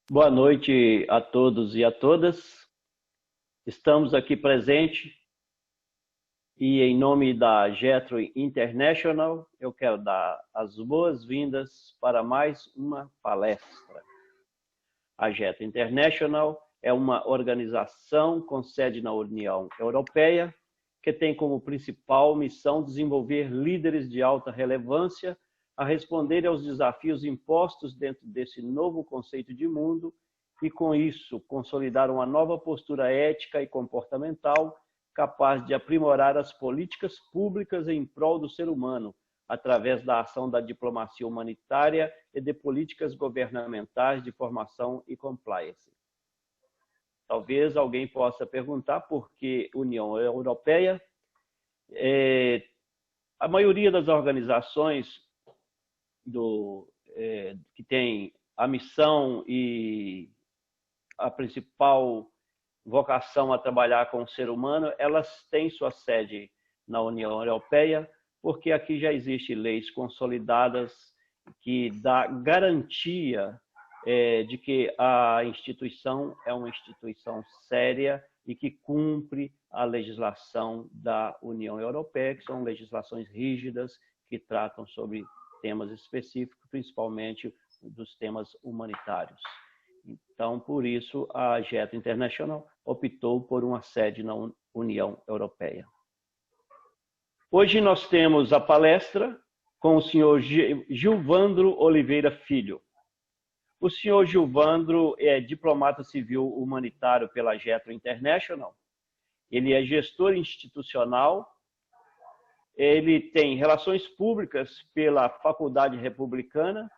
Boa noite a todos e a todas. Estamos aqui presentes e em nome da Jetro International, eu quero dar as boas-vindas para mais uma palestra. A Jetro International é uma organização com sede na União Europeia que tem como principal missão desenvolver líderes de alta relevância a responder aos desafios impostos dentro desse novo conceito de mundo e, com isso, consolidar uma nova postura ética e comportamental capaz de aprimorar as políticas públicas em prol do ser humano, através da ação da diplomacia humanitária e de políticas governamentais de formação e compliance. Talvez alguém possa perguntar por que União Europeia. A maioria das organizações que tem a missão e a principal vocação a trabalhar com o ser humano, elas têm sua sede na União Europeia, porque aqui já existem leis consolidadas que dá garantia de que a instituição é uma instituição séria e que cumpre a legislação da União Europeia, que são legislações rígidas que tratam sobre temas específicos, principalmente dos temas humanitários. Então, por isso, a Jetro International optou por uma sede na União Europeia. Hoje nós temos a palestra com o senhor Gilvandro Oliveira Filho. O senhor Gilvandro é diplomata civil humanitário pela Jetro International. Ele é gestor institucional. Ele tem relações públicas pela Faculdade Republicana,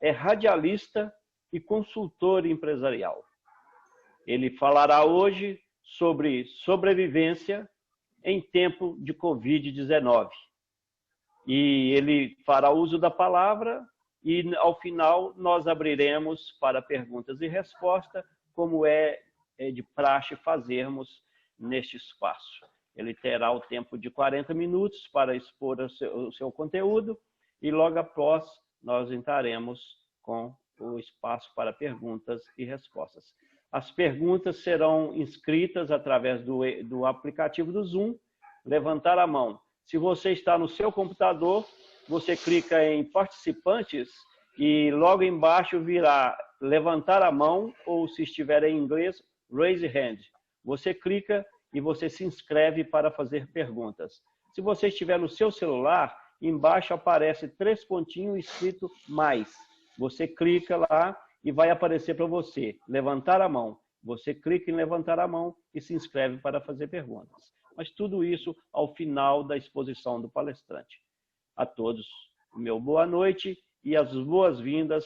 é radialista e consultor empresarial. Ele falará hoje sobre sobrevivência em tempo de Covid-19. E ele fará uso da palavra e, ao final, nós abriremos para perguntas e respostas, como é de praxe fazermos neste espaço. Ele terá o tempo de 40 minutos para expor o seu conteúdo e logo após nós entraremos com o espaço para perguntas e respostas. As perguntas serão inscritas através do aplicativo do Zoom. Levantar a mão. Se você está no seu computador, você clica em participantes e logo embaixo virá levantar a mão ou, se estiver em inglês, raise hand. Você clica e você se inscreve para fazer perguntas. Se você estiver no seu celular, embaixo aparece 3 pontinhos escrito mais. Você clica lá e vai aparecer para você levantar a mão. Você clica em levantar a mão e se inscreve para fazer perguntas. Mas tudo isso ao final da exposição do palestrante. A todos, o meu boa noite e as boas-vindas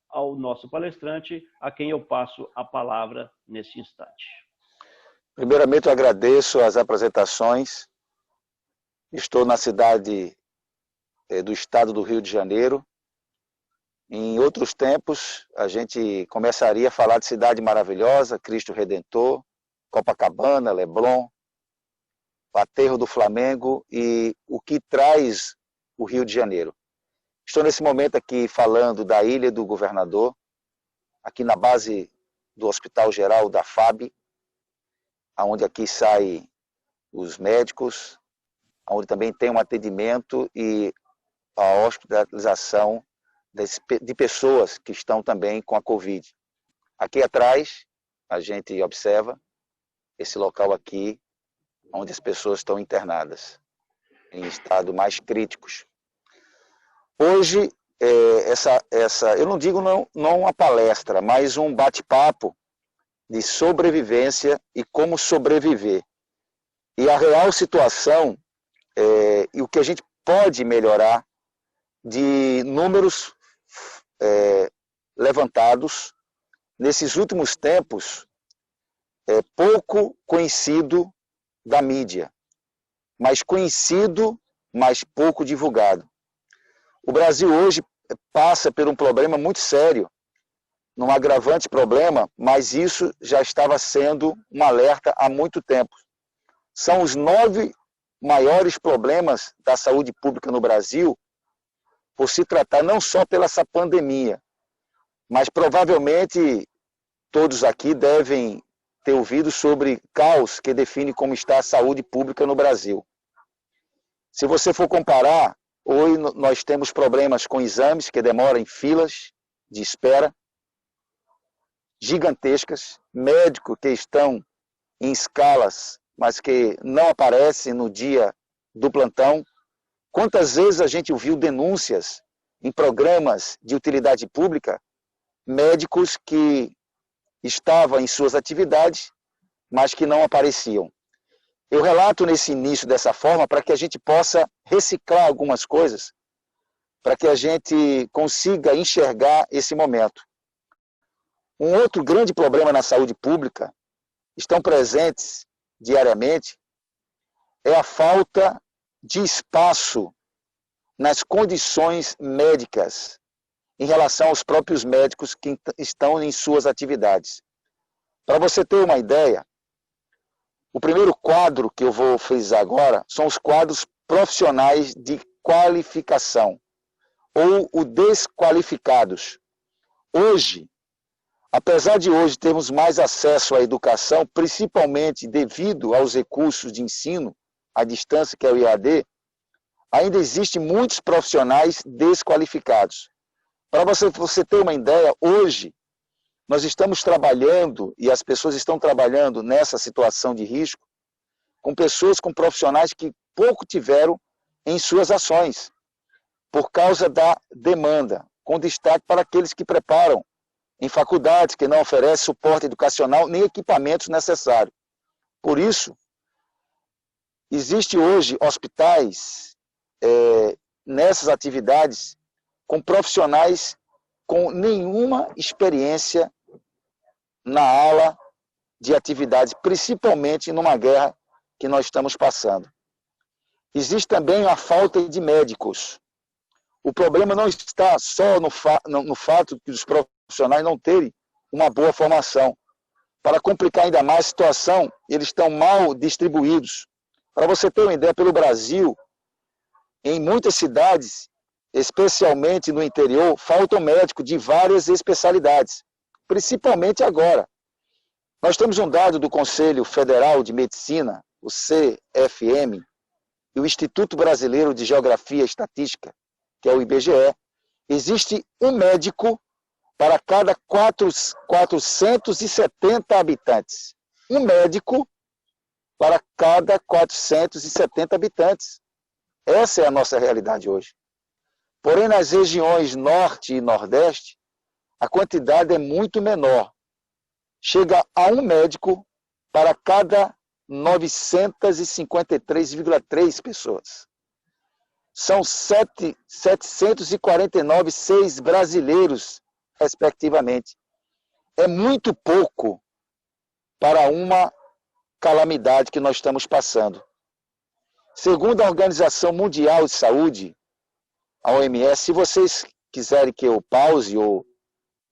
ao nosso palestrante, a quem eu passo a palavra neste instante. Primeiramente, eu agradeço as apresentações. Estou na cidade do estado do Rio de Janeiro. Em outros tempos, a gente começaria a falar de cidade maravilhosa, Cristo Redentor, Copacabana, Leblon, o aterro do Flamengo e o que traz o Rio de Janeiro. Estou nesse momento aqui falando da Ilha do Governador, aqui na base do Hospital Geral da FAB, onde aqui saem os médicos, onde também tem um atendimento e a hospitalização de pessoas que estão também com a Covid. Aqui atrás, a gente observa esse local aqui, onde as pessoas estão internadas, em estado mais críticos. Hoje, eu não digo não uma palestra, mas um bate-papo de sobrevivência e como sobreviver. E a real situação e o que a gente pode melhorar de números levantados nesses últimos tempos, pouco conhecido da mídia, mas conhecido, mas pouco divulgado. O Brasil hoje passa por um problema muito sério, num agravante problema, mas isso já estava sendo um alerta há muito tempo. São os 9 maiores problemas da saúde pública no Brasil, por se tratar não só pela essa pandemia, mas provavelmente todos aqui devem ter ouvido sobre caos que define como está a saúde pública no Brasil. Se você for comparar, hoje nós temos problemas com exames que demoram em filas de espera gigantescas, médicos que estão em escalas, mas que não aparecem no dia do plantão. Quantas vezes a gente ouviu denúncias em programas de utilidade pública, médicos que estavam em suas atividades, mas que não apareciam. Eu relato nesse início dessa forma para que a gente possa reciclar algumas coisas, para que a gente consiga enxergar esse momento. Um outro grande problema na saúde pública, estão presentes diariamente, é a falta de espaço nas condições médicas em relação aos próprios médicos que estão em suas atividades. Para você ter uma ideia, o primeiro quadro que eu vou frisar agora são os quadros profissionais de qualificação, ou os desqualificados. Hoje, apesar de hoje termos mais acesso à educação, principalmente devido aos recursos de ensino à distância, que é o EAD, ainda existem muitos profissionais desqualificados. Para você ter uma ideia, hoje nós estamos trabalhando, e as pessoas estão trabalhando nessa situação de risco, com pessoas, com profissionais que pouco tiveram em suas ações, por causa da demanda, com destaque para aqueles que preparam em faculdades, que não oferecem suporte educacional nem equipamentos necessários. Por isso, existe hoje hospitais nessas atividades com profissionais com nenhuma experiência na ala de atividades, principalmente numa guerra que nós estamos passando. Existe também a falta de médicos. O problema não está só no fato de os profissionais não terem uma boa formação. Para complicar ainda mais a situação, eles estão mal distribuídos. Para você ter uma ideia, pelo Brasil, em muitas cidades, especialmente no interior, faltam médicos de várias especialidades, principalmente agora. Nós temos um dado do Conselho Federal de Medicina, o CFM, e o Instituto Brasileiro de Geografia e Estatística, que é o IBGE, existe um médico para cada 470 habitantes. Um médico para cada 470 habitantes. Essa é a nossa realidade hoje. Porém, nas regiões norte e nordeste, a quantidade é muito menor. Chega a um médico para cada 953,3 pessoas. São 749,6 brasileiros, respectivamente. É muito pouco para uma calamidade que nós estamos passando. Segundo a Organização Mundial de Saúde, a OMS, se vocês quiserem que eu pause ou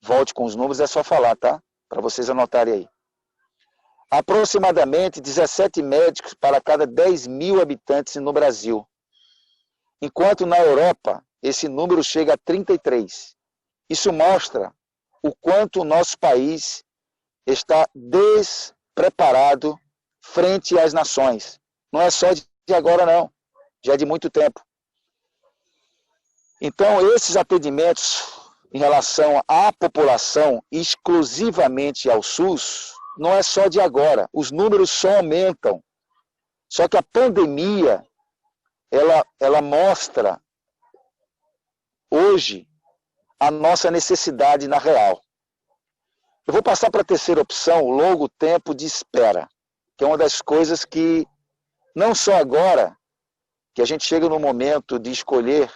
volte com os números, é só falar, tá? Para vocês anotarem aí. Aproximadamente 17 médicos para cada 10 mil habitantes no Brasil. Enquanto na Europa, esse número chega a 33. Isso mostra o quanto o nosso país está despreparado frente às nações. Não é só de agora, não. Já é de muito tempo. Então, esses atendimentos em relação à população, exclusivamente ao SUS, não é só de agora. Os números só aumentam. Só que a pandemia, ela mostra hoje a nossa necessidade na real. Eu vou passar para a terceira opção, o longo tempo de espera, que é uma das coisas que, não só agora, que a gente chega no momento de escolher,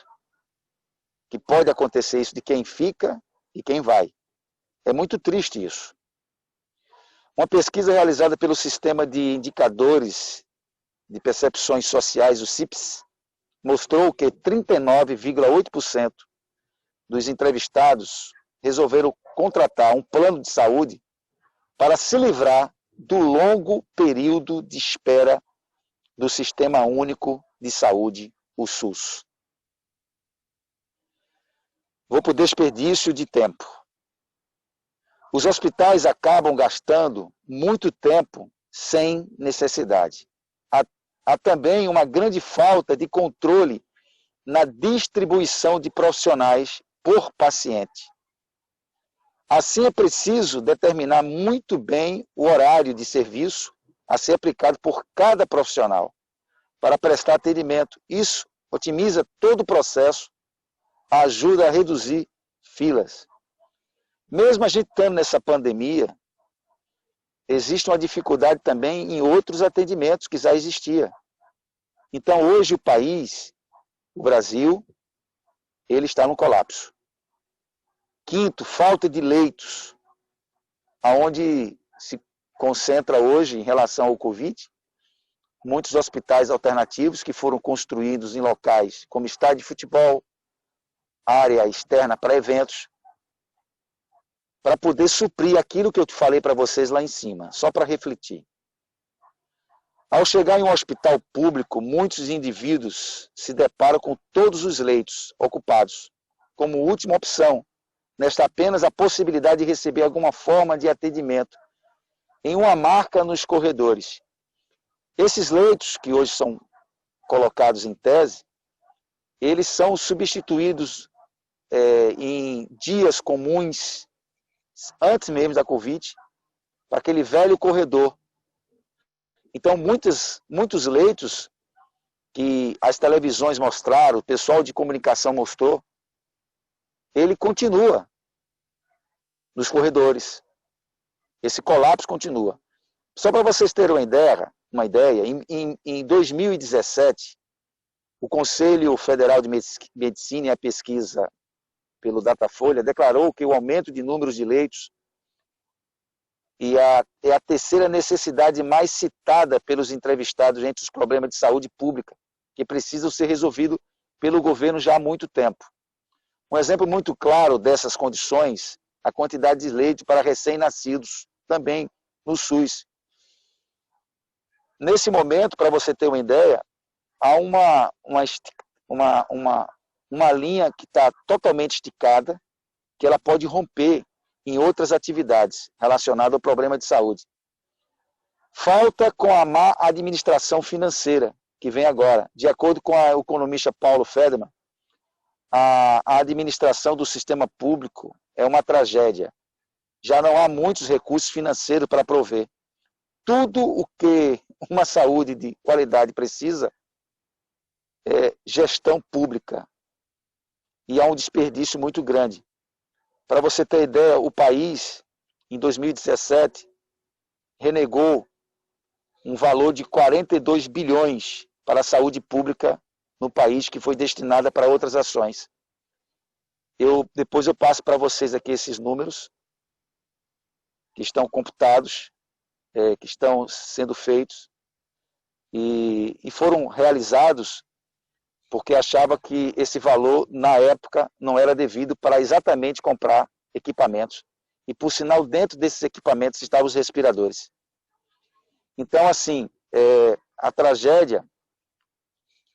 que pode acontecer isso de quem fica e quem vai. É muito triste isso. Uma pesquisa realizada pelo Sistema de Indicadores de Percepções Sociais, o CIPS, mostrou que 39,8% dos entrevistados resolveram contratar um plano de saúde para se livrar do longo período de espera do Sistema Único de Saúde, o SUS. Vou por desperdício de tempo. Os hospitais acabam gastando muito tempo sem necessidade. Há também uma grande falta de controle na distribuição de profissionais por paciente. Assim, é preciso determinar muito bem o horário de serviço a ser aplicado por cada profissional para prestar atendimento. Isso otimiza todo o processo, ajuda a reduzir filas. Mesmo a gente estando nessa pandemia, existe uma dificuldade também em outros atendimentos que já existia. Então, hoje o país, o Brasil, ele está no colapso. Quinto, falta de leitos, aonde se concentra hoje em relação ao Covid, muitos hospitais alternativos que foram construídos em locais como estádio de futebol, área externa para eventos, para poder suprir aquilo que eu te falei para vocês lá em cima, só para refletir. Ao chegar em um hospital público, muitos indivíduos se deparam com todos os leitos ocupados, como última opção, nesta apenas a possibilidade de receber alguma forma de atendimento em uma marca nos corredores. Esses leitos, que hoje são colocados em tese, eles são substituídos em dias comuns, antes mesmo da Covid, para aquele velho corredor. Então, muitos leitos que as televisões mostraram, o pessoal de comunicação mostrou, ele continua nos corredores. Esse colapso continua. Só para vocês terem uma ideia, em 2017, o Conselho Federal de Medicina e a Pesquisa pelo Datafolha declarou que o aumento de números de leitos é a terceira necessidade mais citada pelos entrevistados entre os problemas de saúde pública, que precisam ser resolvidos pelo governo já há muito tempo. Um exemplo muito claro dessas condições, a quantidade de leitos para recém-nascidos, também no SUS. Nesse momento, para você ter uma ideia, há uma linha que está totalmente esticada, que ela pode romper em outras atividades relacionadas ao problema de saúde. Falta com a má administração financeira, que vem agora. De acordo com o economista Paulo Federman, a administração do sistema público é uma tragédia. Já não há muitos recursos financeiros para prover. Tudo o que uma saúde de qualidade precisa é gestão pública. E há um desperdício muito grande. Para você ter ideia, o país, em 2017, renegou um valor de 42 bilhões para a saúde pública no país, que foi destinada para outras ações. Depois eu passo para vocês aqui esses números que estão computados, que estão sendo feitos e foram realizados porque achava que esse valor, na época, não era devido para exatamente comprar equipamentos. E, por sinal, dentro desses equipamentos estavam os respiradores. Então, assim, a tragédia,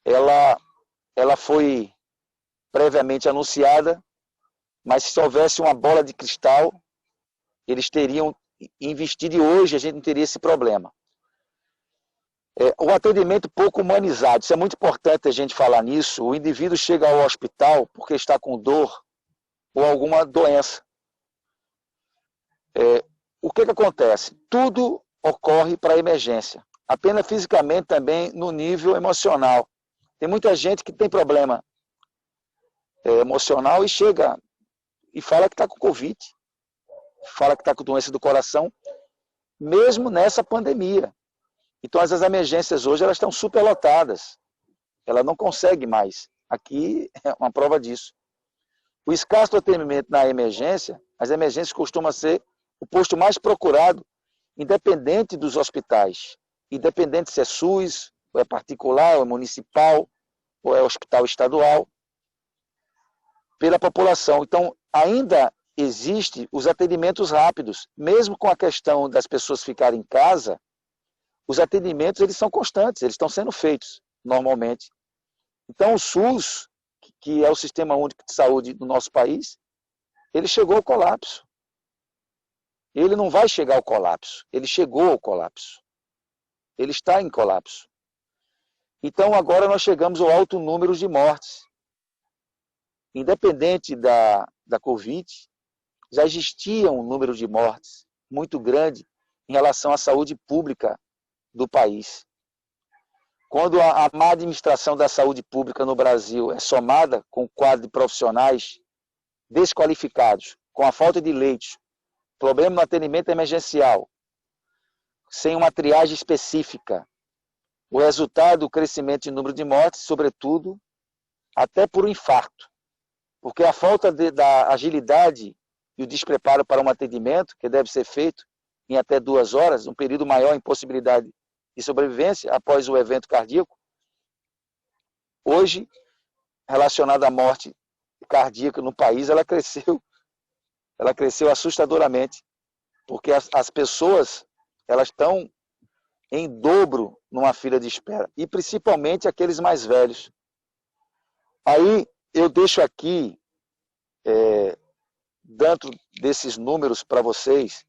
ela foi previamente anunciada, mas se houvesse uma bola de cristal, eles teriam investido e hoje a gente não teria esse problema. O atendimento pouco humanizado, isso é muito importante a gente falar nisso. O indivíduo chega ao hospital porque está com dor ou alguma doença. O que acontece? Tudo ocorre para a emergência. Apenas fisicamente também no nível emocional. Tem muita gente que tem problema emocional e chega e fala que está com Covid, fala que está com doença do coração, mesmo nessa pandemia. Então, as emergências hoje elas estão superlotadas. Ela não consegue mais. Aqui é uma prova disso. O escasso atendimento na emergência, as emergências costumam ser o posto mais procurado, independente dos hospitais. Independente se é SUS, ou é particular, ou é municipal, ou é hospital estadual, pela população. Então, ainda existe os atendimentos rápidos. Mesmo com a questão das pessoas ficarem em casa, os atendimentos eles são constantes, eles estão sendo feitos normalmente. Então o SUS, que é o Sistema Único de Saúde do nosso país, ele chegou ao colapso. ele não vai chegar ao colapso. Ele chegou ao colapso. Ele está em colapso. Então, agora nós chegamos ao alto número de mortes. Independente da Covid, já existia um número de mortes muito grande em relação à saúde pública do país. Quando a má administração da saúde pública no Brasil é somada com o quadro de profissionais desqualificados, com a falta de leitos, problema no atendimento emergencial, sem uma triagem específica, o resultado do crescimento de número de mortes, sobretudo, até por um infarto. Porque a falta da agilidade e o despreparo para um atendimento, que deve ser feito em até 2 horas, um período maior em possibilidade de sobrevivência após o evento cardíaco, hoje, relacionada à morte cardíaca no país, ela cresceu assustadoramente, porque as pessoas elas estão em dobro numa fila de espera, e principalmente aqueles mais velhos. Aí eu deixo aqui, dentro desses números para vocês,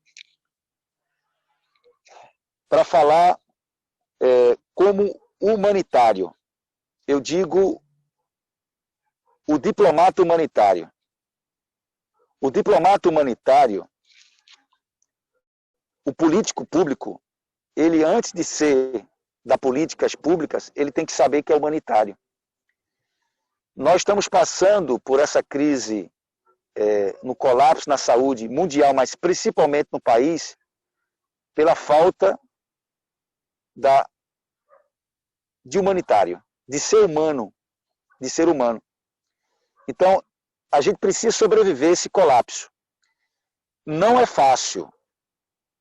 para falar como humanitário. Eu digo o diplomata humanitário. O diplomata humanitário, o político público, ele antes de ser das políticas públicas, ele tem que saber que é humanitário. Nós estamos passando por essa crise no colapso na saúde mundial, mas principalmente no país, pela falta de humanitário, de ser humano, Então, a gente precisa sobreviver a esse colapso. Não é fácil.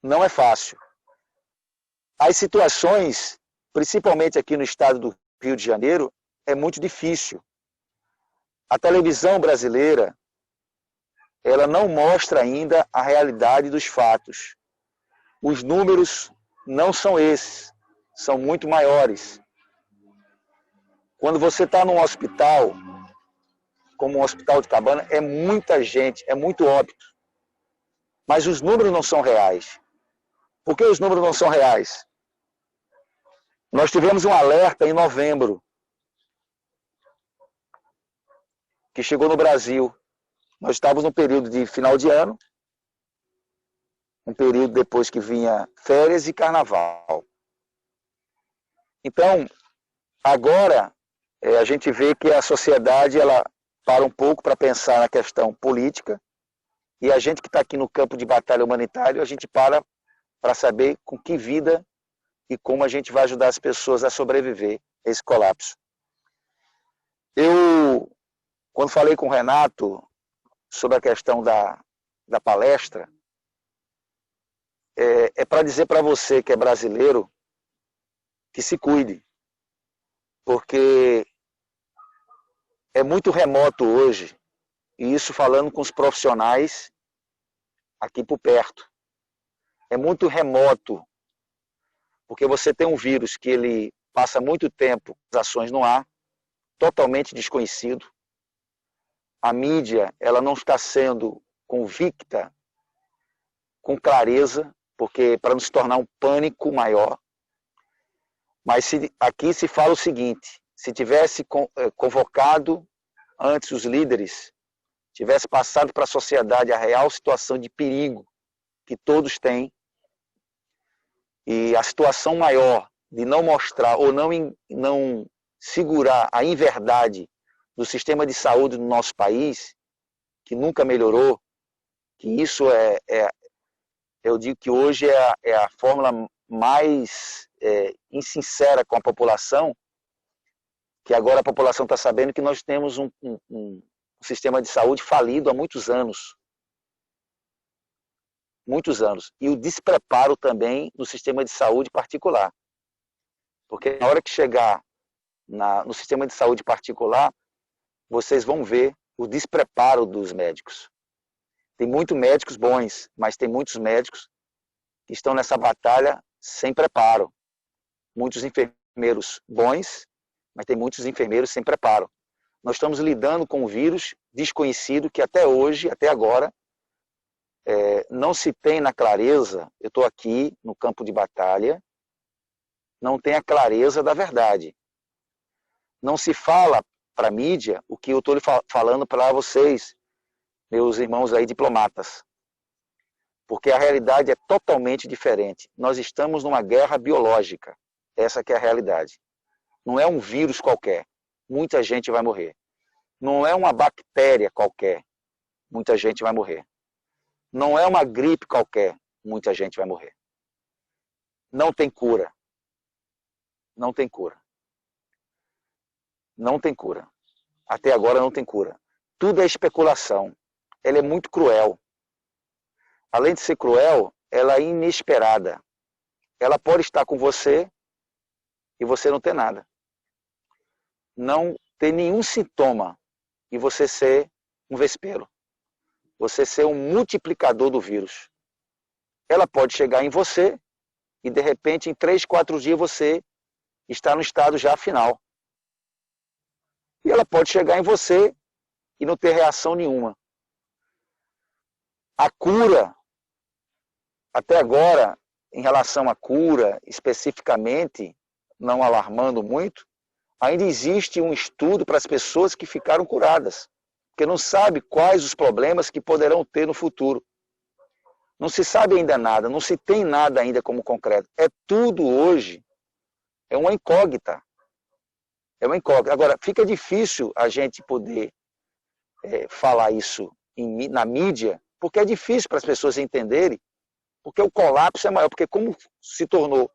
Não é fácil. As situações, principalmente aqui no estado do Rio de Janeiro, é muito difícil. A televisão brasileira, ela não mostra ainda a realidade dos fatos. Os números não são esses, são muito maiores. Quando você está num hospital, como um hospital de Cabana, é muita gente, é muito óbito. Mas os números não são reais. Por que os números não são reais? Nós tivemos um alerta em novembro, que chegou no Brasil. Nós estávamos no período de final de ano, um período depois que vinha férias e carnaval. Então, agora, a gente vê que a sociedade ela para um pouco para pensar na questão política, e a gente que está aqui no campo de batalha humanitário, a gente para saber com que vida e como a gente vai ajudar as pessoas a sobreviver a esse colapso. Eu, quando falei com o Renato sobre a questão da palestra, é para dizer para você que é brasileiro que se cuide, porque é muito remoto hoje, e isso falando com os profissionais aqui por perto. É muito remoto, porque você tem um vírus que ele passa muito tempo com as ações no ar, totalmente desconhecido. A mídia ela não está sendo convicta com clareza, porque para não se tornar um pânico maior. Mas aqui se fala o seguinte: se tivesse convocado antes os líderes, tivesse passado para a sociedade a real situação de perigo que todos têm, e a situação maior de não mostrar ou não segurar a inverdade do sistema de saúde do nosso país, que nunca melhorou, que isso eu digo que hoje é a fórmula mais insincera com a população, que agora a população está sabendo que nós temos um sistema de saúde falido há muitos anos. Muitos anos. E o despreparo também no sistema de saúde particular. Porque na hora que chegar no sistema de saúde particular, vocês vão ver o despreparo dos médicos. Tem muitos médicos bons, mas tem muitos médicos que estão nessa batalha sem preparo. Muitos enfermeiros bons, mas tem muitos enfermeiros sem preparo. Nós estamos lidando com um vírus desconhecido que até hoje, até agora, não se tem na clareza, eu estou aqui no campo de batalha, não tem a clareza da verdade. Não se fala para a mídia o que eu estou falando para vocês, meus irmãos aí diplomatas. Porque a realidade é totalmente diferente. Nós estamos numa guerra biológica. Essa que é a realidade. Não é um vírus qualquer. Muita gente vai morrer. Não é uma bactéria qualquer. Muita gente vai morrer. Não é uma gripe qualquer. Muita gente vai morrer. Não tem cura. Não tem cura. Não tem cura. Até agora não tem cura. Tudo é especulação. Ela é muito cruel. Além de ser cruel, ela é inesperada. Ela pode estar com você e você não ter nada. Não ter nenhum sintoma e você ser um vespeiro. Você ser um multiplicador do vírus. Ela pode chegar em você e, de repente, em 3, 4 dias você está no estado já final. E ela pode chegar em você e não ter reação nenhuma. A cura, até agora, em relação à cura, especificamente, não alarmando muito, ainda existe um estudo para as pessoas que ficaram curadas, porque não sabe quais os problemas que poderão ter no futuro. Não se sabe ainda nada, não se tem nada ainda como concreto. É tudo hoje, é uma incógnita. É uma incógnita. Agora, fica difícil a gente poder falar isso na mídia, porque é difícil para as pessoas entenderem, porque o colapso é maior, porque como se tornou,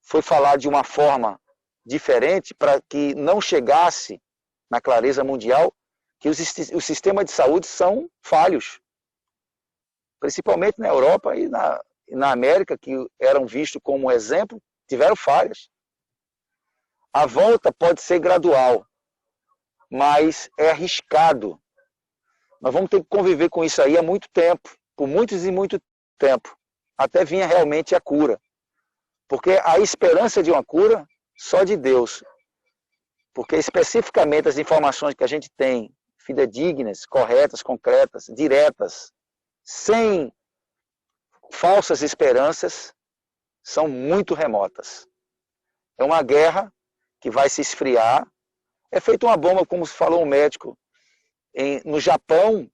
foi falar de uma forma diferente para que não chegasse na clareza mundial que os sistemas de saúde são falhos. Principalmente na Europa e na América, que eram vistos como exemplo, tiveram falhas. A volta pode ser gradual, mas é arriscado. Nós vamos ter que conviver com isso aí há muito tempo, por muitos e muito tempo, até vir realmente a cura. Porque a esperança de uma cura, só de Deus. Porque especificamente as informações que a gente tem, fidedignas, corretas, concretas, diretas, sem falsas esperanças, são muito remotas. É uma guerra que vai se esfriar. É feita uma bomba, como falou um médico. No Japão,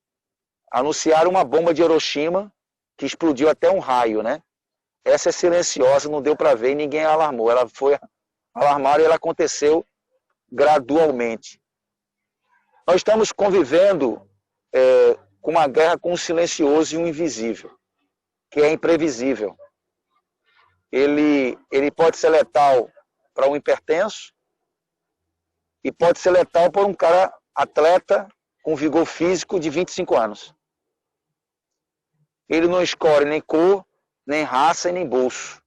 anunciaram uma bomba de Hiroshima que explodiu até um raio, né? Essa é silenciosa, não deu para ver e ninguém alarmou. Ela foi alarmada e ela aconteceu gradualmente. Nós estamos convivendo com uma guerra com um silencioso e um invisível, que é imprevisível. Ele pode ser letal para um hipertenso e pode ser letal para um cara atleta com vigor físico de 25 anos. Ele não escolhe nem cor, nem raça e nem bolso.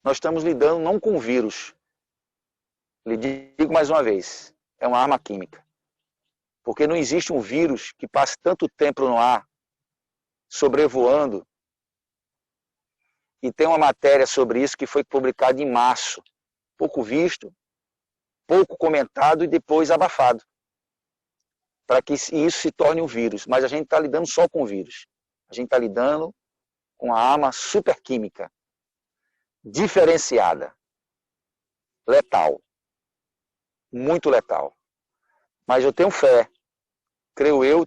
Nós estamos lidando não com vírus. Lhe digo mais uma vez, é uma arma química. Porque não existe um vírus que passe tanto tempo no ar, sobrevoando. E tem uma matéria sobre isso que foi publicada em março. Pouco visto, pouco comentado e depois abafado. Para que isso se torne um vírus. Mas a gente está lidando só com o vírus. A gente está lidando com uma arma superquímica, diferenciada, letal, muito letal. Mas eu tenho fé, creio eu,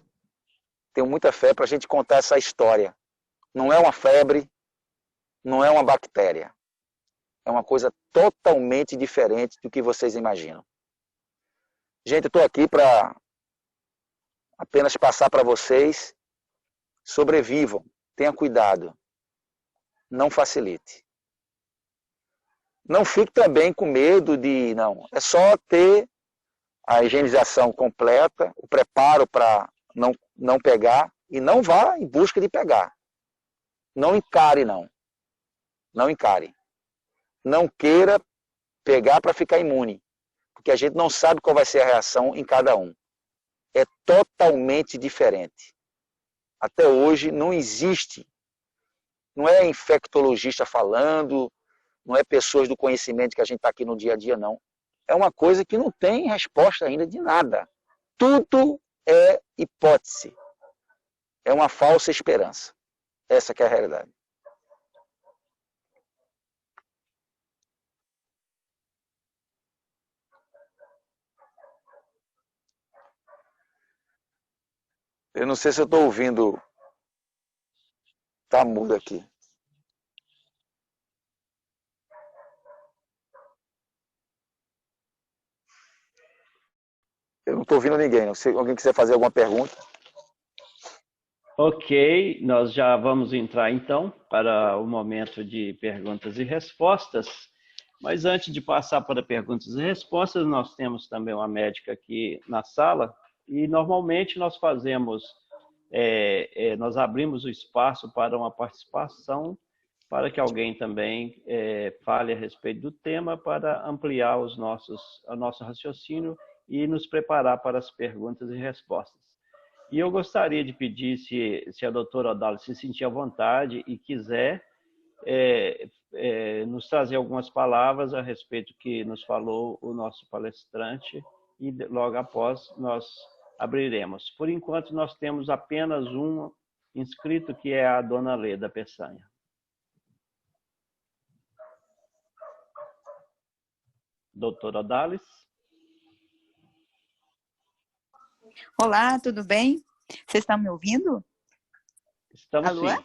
tenho muita fé para a gente contar essa história. Não é uma febre, não é uma bactéria. É uma coisa totalmente diferente do que vocês imaginam. Gente, eu estou aqui para apenas passar para vocês, sobrevivam, tenham cuidado, não facilite. Não fique também com medo de, não, é só ter a higienização completa, o preparo para não pegar, e não vá em busca de pegar. Não encare, não. Não encare. Não queira pegar para ficar imune, porque a gente não sabe qual vai ser a reação em cada um. É totalmente diferente. Até hoje não existe, não é infectologista falando, não é pessoas do conhecimento que a gente está aqui no dia a dia, não. É uma coisa que não tem resposta ainda de nada. Tudo é hipótese. é uma falsa esperança. Essa que é a realidade. Eu não sei se eu estou ouvindo. Tá mudo aqui. Eu não estou ouvindo ninguém. Se alguém quiser fazer alguma pergunta. Ok, nós já vamos entrar então para o momento de perguntas e respostas. Mas antes de passar para perguntas e respostas, nós temos também uma médica aqui na sala e normalmente nós fazemos, nós abrimos o espaço para uma participação para que alguém também fale a respeito do tema para ampliar o nosso raciocínio e nos preparar para as perguntas e respostas. E eu gostaria de pedir se a doutora Odalis se sentir à vontade e quiser nos trazer algumas palavras a respeito do que nos falou o nosso palestrante e logo após nós abriremos. Por enquanto, nós temos apenas um inscrito, que é a dona Leda Peçanha. Doutora Odalis. Olá, tudo bem? Vocês estão me ouvindo? Estamos Alô? sim.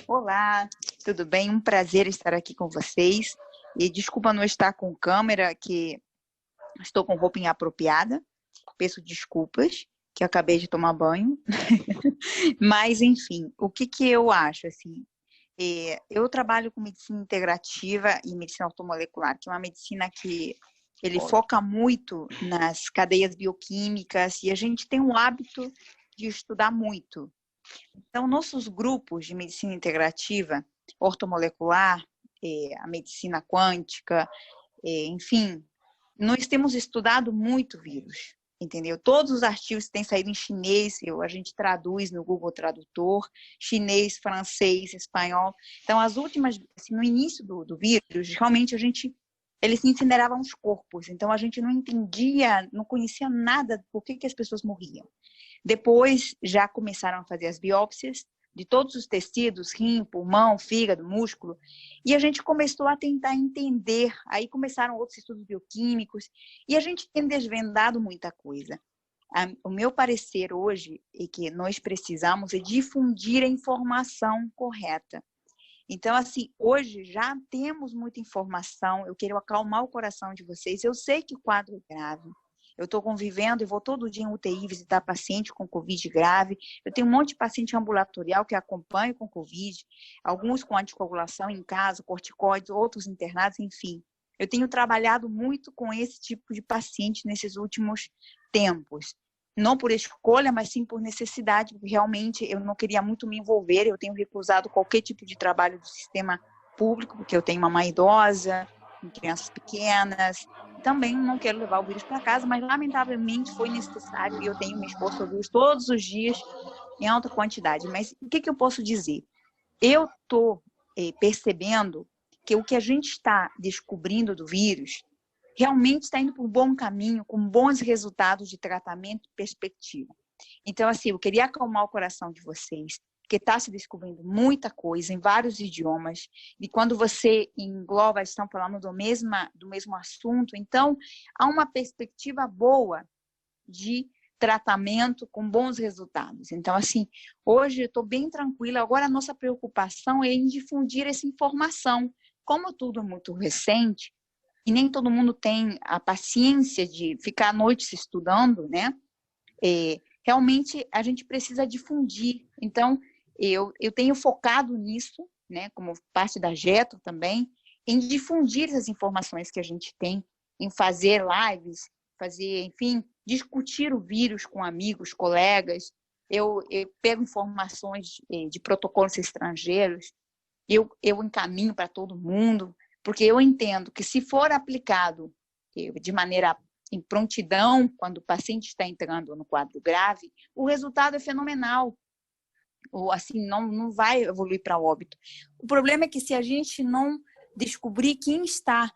Olá, tudo bem? Um prazer estar aqui com vocês. E desculpa não estar com câmera, que estou com roupa inapropriada. Peço desculpas, que eu acabei de tomar banho. Mas, enfim, o que eu acho, assim? Eu trabalho com medicina integrativa e medicina automolecular, que é uma medicina que ele foca muito nas cadeias bioquímicas e a gente tem um hábito de estudar muito. Então, nossos grupos de medicina integrativa, ortomolecular, a medicina quântica, enfim, nós temos estudado muito vírus, entendeu? Todos os artigos têm saído em chinês, a gente traduz no Google Tradutor, chinês, francês, espanhol. Então, as últimas, assim, no início do vírus, realmente eles incineravam os corpos, então a gente não entendia, não conhecia nada do porquê que as pessoas morriam. Depois já começaram a fazer as biópsias de todos os tecidos, rim, pulmão, fígado, músculo, e a gente começou a tentar entender, aí começaram outros estudos bioquímicos, e a gente tem desvendado muita coisa. O meu parecer hoje é que nós precisamos difundir a informação correta. Então, assim, hoje já temos muita informação, eu quero acalmar o coração de vocês, eu sei que o quadro é grave, eu estou convivendo, eu vou todo dia em UTI visitar paciente com Covid grave, eu tenho um monte de paciente ambulatorial que acompanho com Covid, alguns com anticoagulação em casa, corticoides, outros internados, enfim. Eu tenho trabalhado muito com esse tipo de paciente nesses últimos tempos. Não por escolha, mas sim por necessidade, porque realmente eu não queria muito me envolver, eu tenho recusado qualquer tipo de trabalho do sistema público, porque eu tenho uma mãe idosa, crianças pequenas, também não quero levar o vírus para casa, mas lamentavelmente foi necessário e eu tenho me exposto ao vírus todos os dias em alta quantidade. Mas o que eu posso dizer? Eu estou percebendo que o que a gente está descobrindo do vírus realmente está indo por um bom caminho, com bons resultados de tratamento e perspectiva. Então, assim, eu queria acalmar o coração de vocês, porque está se descobrindo muita coisa em vários idiomas, e quando você engloba, estão falando do mesmo assunto, então há uma perspectiva boa de tratamento com bons resultados. Então, assim, hoje eu estou bem tranquila, agora a nossa preocupação é em difundir essa informação. Como tudo é muito recente, e nem todo mundo tem a paciência de ficar à noite se estudando, né? Realmente a gente precisa difundir. Então, eu tenho focado nisso, né? Como parte da Jeto também, em difundir as informações que a gente tem, em fazer lives, enfim, discutir o vírus com amigos, colegas. Eu pego informações de protocolos estrangeiros, eu encaminho para todo mundo, porque eu entendo que se for aplicado de maneira em prontidão, quando o paciente está entrando no quadro grave, o resultado é fenomenal. Ou assim, não vai evoluir para óbito. O problema é que se a gente não descobrir quem está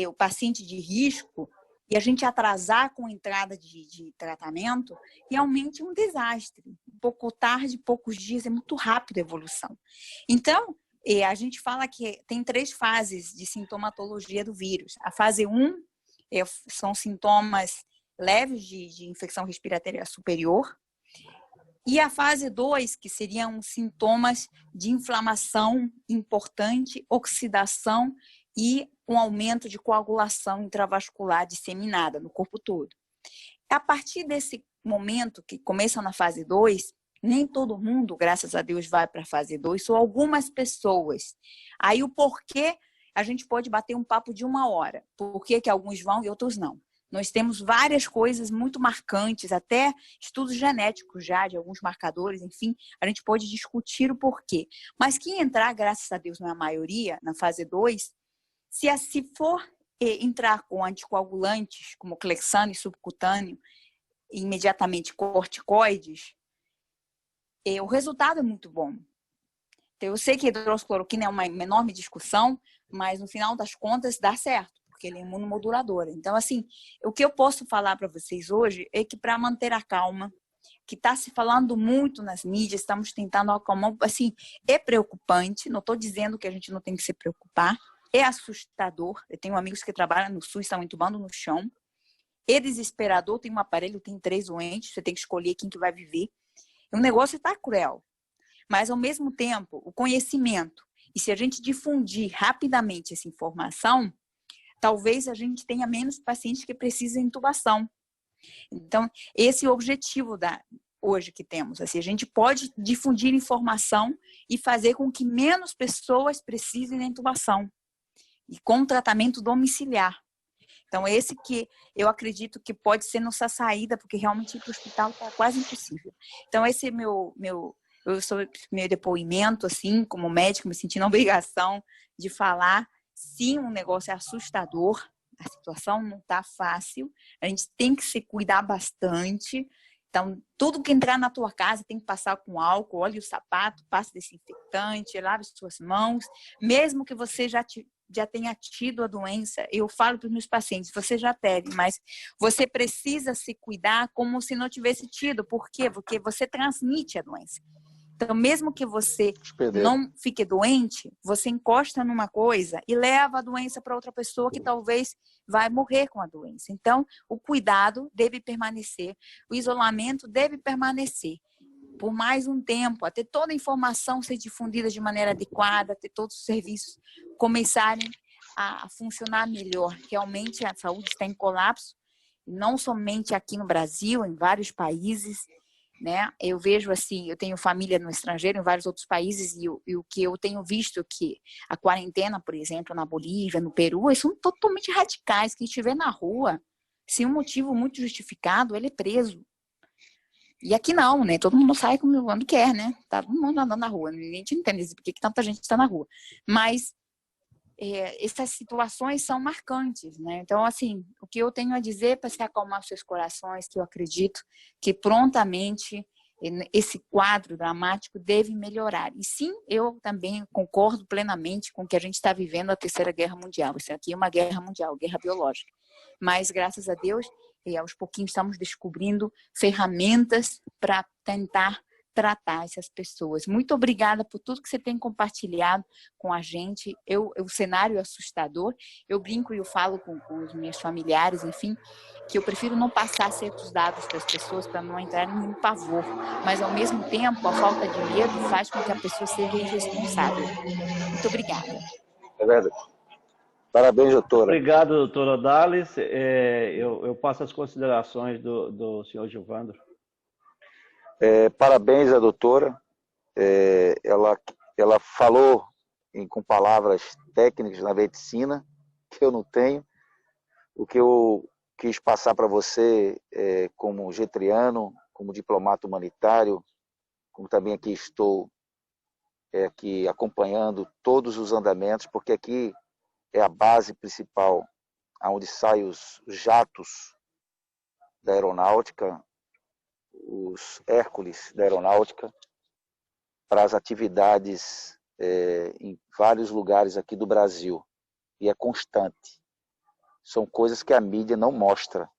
o paciente de risco, e a gente atrasar com a entrada de tratamento, realmente é um desastre. Um pouco tarde, poucos dias, é muito rápido a evolução. Então, a gente fala que tem 3 fases de sintomatologia do vírus. A fase 1 são sintomas leves de infecção respiratória superior. E a fase 2, que seriam sintomas de inflamação importante, oxidação e um aumento de coagulação intravascular disseminada no corpo todo. A partir desse momento, que começa na fase 2, nem todo mundo, graças a Deus, vai para a fase 2, são algumas pessoas. Aí o porquê, a gente pode bater um papo de 1 hora. Por que que alguns vão e outros não? Nós temos várias coisas muito marcantes, até estudos genéticos já, de alguns marcadores, enfim, a gente pode discutir o porquê. Mas quem entrar, graças a Deus, não é a maioria, na fase 2, se for entrar com anticoagulantes, como Clexane subcutâneo, imediatamente corticoides, o resultado é muito bom. Então, eu sei que a hidroxicloroquina é uma enorme discussão, mas no final das contas dá certo, porque ele é imunomodulador. Então, assim, o que eu posso falar para vocês hoje é que para manter a calma, que está se falando muito nas mídias, estamos tentando acalmar, assim, é preocupante, não estou dizendo que a gente não tem que se preocupar, é assustador. Eu tenho amigos que trabalham no SUS, estão entubando no chão, é desesperador, tem um aparelho, tem 3 doentes, você tem que escolher quem que vai viver. O negócio está cruel, mas ao mesmo tempo, o conhecimento, e se a gente difundir rapidamente essa informação, talvez a gente tenha menos pacientes que precisam de intubação. Então, esse é o objetivo hoje que temos. Assim, a gente pode difundir informação e fazer com que menos pessoas precisem de intubação. E com tratamento domiciliar. Então, esse que eu acredito que pode ser nossa saída, porque realmente ir para o hospital está quase impossível. Então, esse é meu depoimento, assim, como médico, me sentindo a obrigação de falar. Sim, o negócio é assustador, a situação não está fácil, a gente tem que se cuidar bastante. Então, tudo que entrar na tua casa tem que passar com álcool, olhe o sapato, passe desinfetante, lave suas mãos, mesmo que você já tenha tido a doença. Eu falo para os meus pacientes, você já teve, mas você precisa se cuidar como se não tivesse tido. Por quê? Porque você transmite a doença. Então, mesmo que você não fique doente, você encosta numa coisa e leva a doença para outra pessoa que talvez vai morrer com a doença. Então, o cuidado deve permanecer, o isolamento deve permanecer por mais um tempo, até toda a informação ser difundida de maneira adequada, até todos os serviços começarem a funcionar melhor. Realmente a saúde está em colapso, não somente aqui no Brasil, em vários países, né? Eu vejo assim, eu tenho família no estrangeiro, em vários outros países, e o que eu tenho visto que a quarentena, por exemplo, na Bolívia, no Peru, eles são totalmente radicais. Quem estiver na rua, sem um motivo muito justificado, ele é preso. E aqui não, né? Todo mundo sai quando quer, né? Tá todo mundo andando na rua. A gente não entende por que tanta gente está na rua. Mas essas situações são marcantes, né? Então, assim, o que eu tenho a dizer para se acalmar os seus corações, que eu acredito que prontamente esse quadro dramático deve melhorar. E sim, eu também concordo plenamente com que a gente está vivendo a Terceira Guerra Mundial. Isso aqui é uma guerra mundial, guerra biológica. Mas, graças a Deus, aos pouquinhos estamos descobrindo ferramentas para tentar tratar essas pessoas. Muito obrigada por tudo que você tem compartilhado com a gente. O cenário é assustador. Eu brinco e eu falo com os meus familiares, enfim, que eu prefiro não passar certos dados para as pessoas para não entrar em um pavor. Mas, ao mesmo tempo, a falta de medo faz com que a pessoa seja irresponsável. Muito obrigada. É verdade. Parabéns, doutora. Obrigado, doutora Dales. Eu passo as considerações do senhor Gilvandro. Parabéns à doutora. Ela falou com palavras técnicas na medicina, que eu não tenho. O que eu quis passar para você, como getriano, como diplomata humanitário, como também aqui estou aqui acompanhando todos os andamentos, porque aqui é a base principal, onde saem os jatos da aeronáutica, os Hércules da aeronáutica, para as atividades em vários lugares aqui do Brasil. E é constante. São coisas que a mídia não mostra.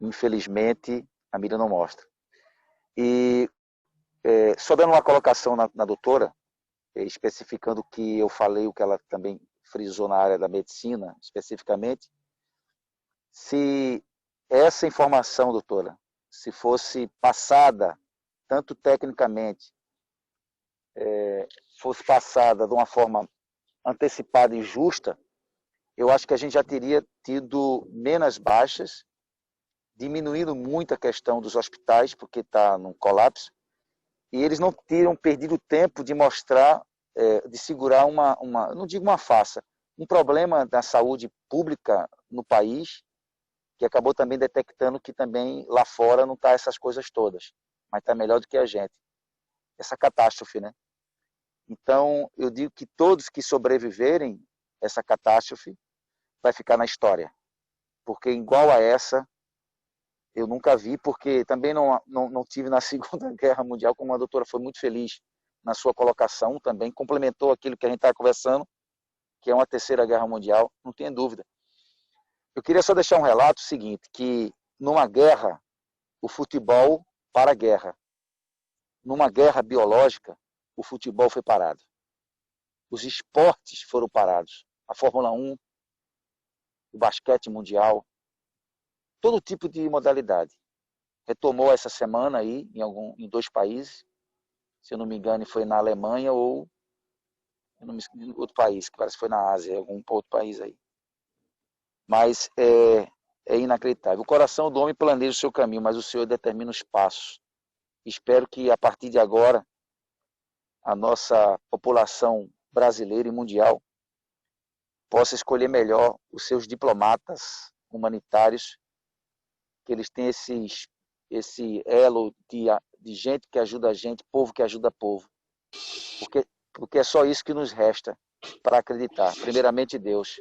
Infelizmente, a mídia não mostra. E só dando uma colocação na doutora, especificando o que eu falei, o que ela também frisou na área da medicina, especificamente, se essa informação, doutora, se fosse passada, tanto tecnicamente, fosse passada de uma forma antecipada e justa, eu acho que a gente já teria tido menos baixas, diminuindo muito a questão dos hospitais, porque está num colapso, e eles não teriam perdido tempo de mostrar, de segurar não digo uma farsa, um problema da saúde pública no país, que acabou também detectando que também lá fora não está essas coisas todas, mas está melhor do que a gente. Essa catástrofe, né? Então, eu digo que todos que sobreviverem essa catástrofe vai ficar na história, porque igual a essa eu nunca vi, porque também não tive na Segunda Guerra Mundial, como a doutora foi muito feliz na sua colocação, também complementou aquilo que a gente está conversando, que é uma terceira guerra mundial, não tenha dúvida. Eu queria só deixar um relato seguinte, que numa guerra, o futebol para a guerra. Numa guerra biológica, o futebol foi parado. Os esportes foram parados. A Fórmula 1, o basquete mundial, todo tipo de modalidade. Retomou essa semana aí em 2 países, se eu não me engano foi na Alemanha ou em outro país, que parece que foi na Ásia, algum outro país aí. Mas é inacreditável. O coração do homem planeja o seu caminho, mas o Senhor determina os passos. Espero que a partir de agora a nossa população brasileira e mundial possa escolher melhor os seus diplomatas humanitários, que eles têm esse elo de gente que ajuda a gente, povo que ajuda povo. Porque é só isso que nos resta para acreditar. Primeiramente Deus,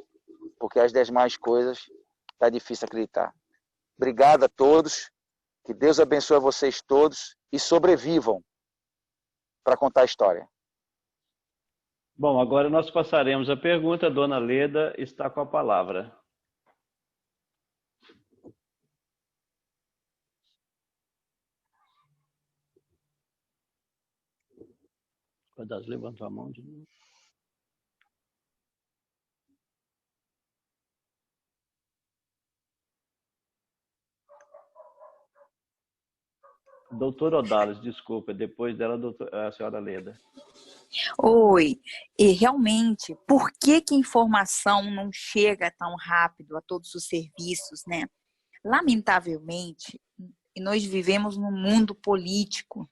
porque as demais coisas está difícil acreditar. Obrigado a todos, que Deus abençoe vocês todos e sobrevivam para contar a história. Bom, agora nós passaremos a pergunta. A dona Leda está com a palavra. Levantou a mão de novo. Doutor Odalis, desculpa, depois dela a senhora Leda. Oi, e realmente, por que que a informação não chega tão rápido a todos os serviços, né? Lamentavelmente, nós vivemos num mundo político.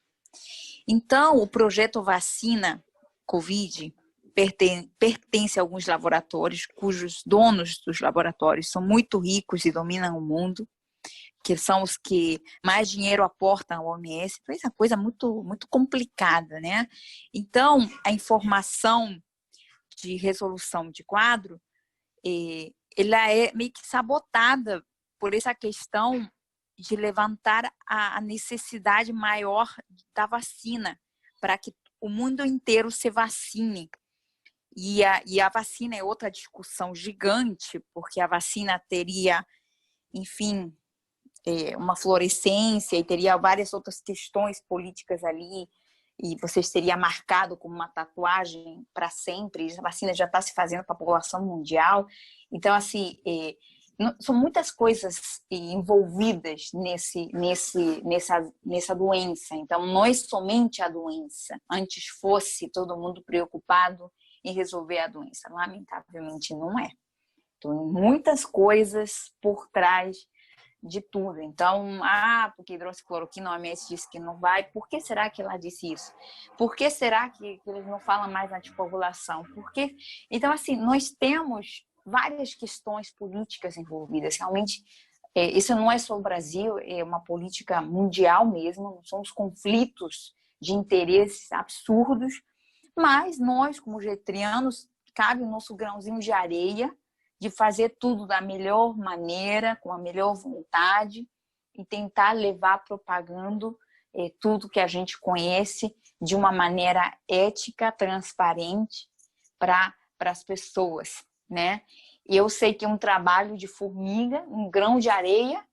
Então, o projeto Vacina Covid pertence a alguns laboratórios, cujos donos dos laboratórios são muito ricos e dominam o mundo, que são os que mais dinheiro aportam ao OMS. Então, isso é uma coisa muito, muito complicada, né? Então, a informação de resolução de quadro, ela é meio que sabotada por essa questão de levantar a necessidade maior da vacina, para que o mundo inteiro se vacine. E a vacina é outra discussão gigante, porque a vacina teria, enfim, uma fluorescência e teria várias outras questões políticas ali, e você seria marcado como uma tatuagem para sempre. A vacina já está se fazendo para a população mundial. Então, assim, são muitas coisas envolvidas nessa doença. Então, não é somente a doença. Antes fosse todo mundo preocupado em resolver a doença. Lamentavelmente, não é. Então, muitas coisas por trás de tudo. Então, porque hidroxicloroquina, a OMS disse que não vai. Por que será que ela disse isso? Por que será que eles não falam mais na antipopulação? Porque, então, assim, nós temos várias questões políticas envolvidas. Realmente, isso não é só o Brasil, é uma política mundial mesmo. São os conflitos de interesses absurdos. Mas nós, como getrianos, cabe o nosso grãozinho de areia de fazer tudo da melhor maneira, com a melhor vontade e tentar levar propagando tudo que a gente conhece de uma maneira ética, transparente para as pessoas, né? E eu sei que é um trabalho de formiga, um grão de areia,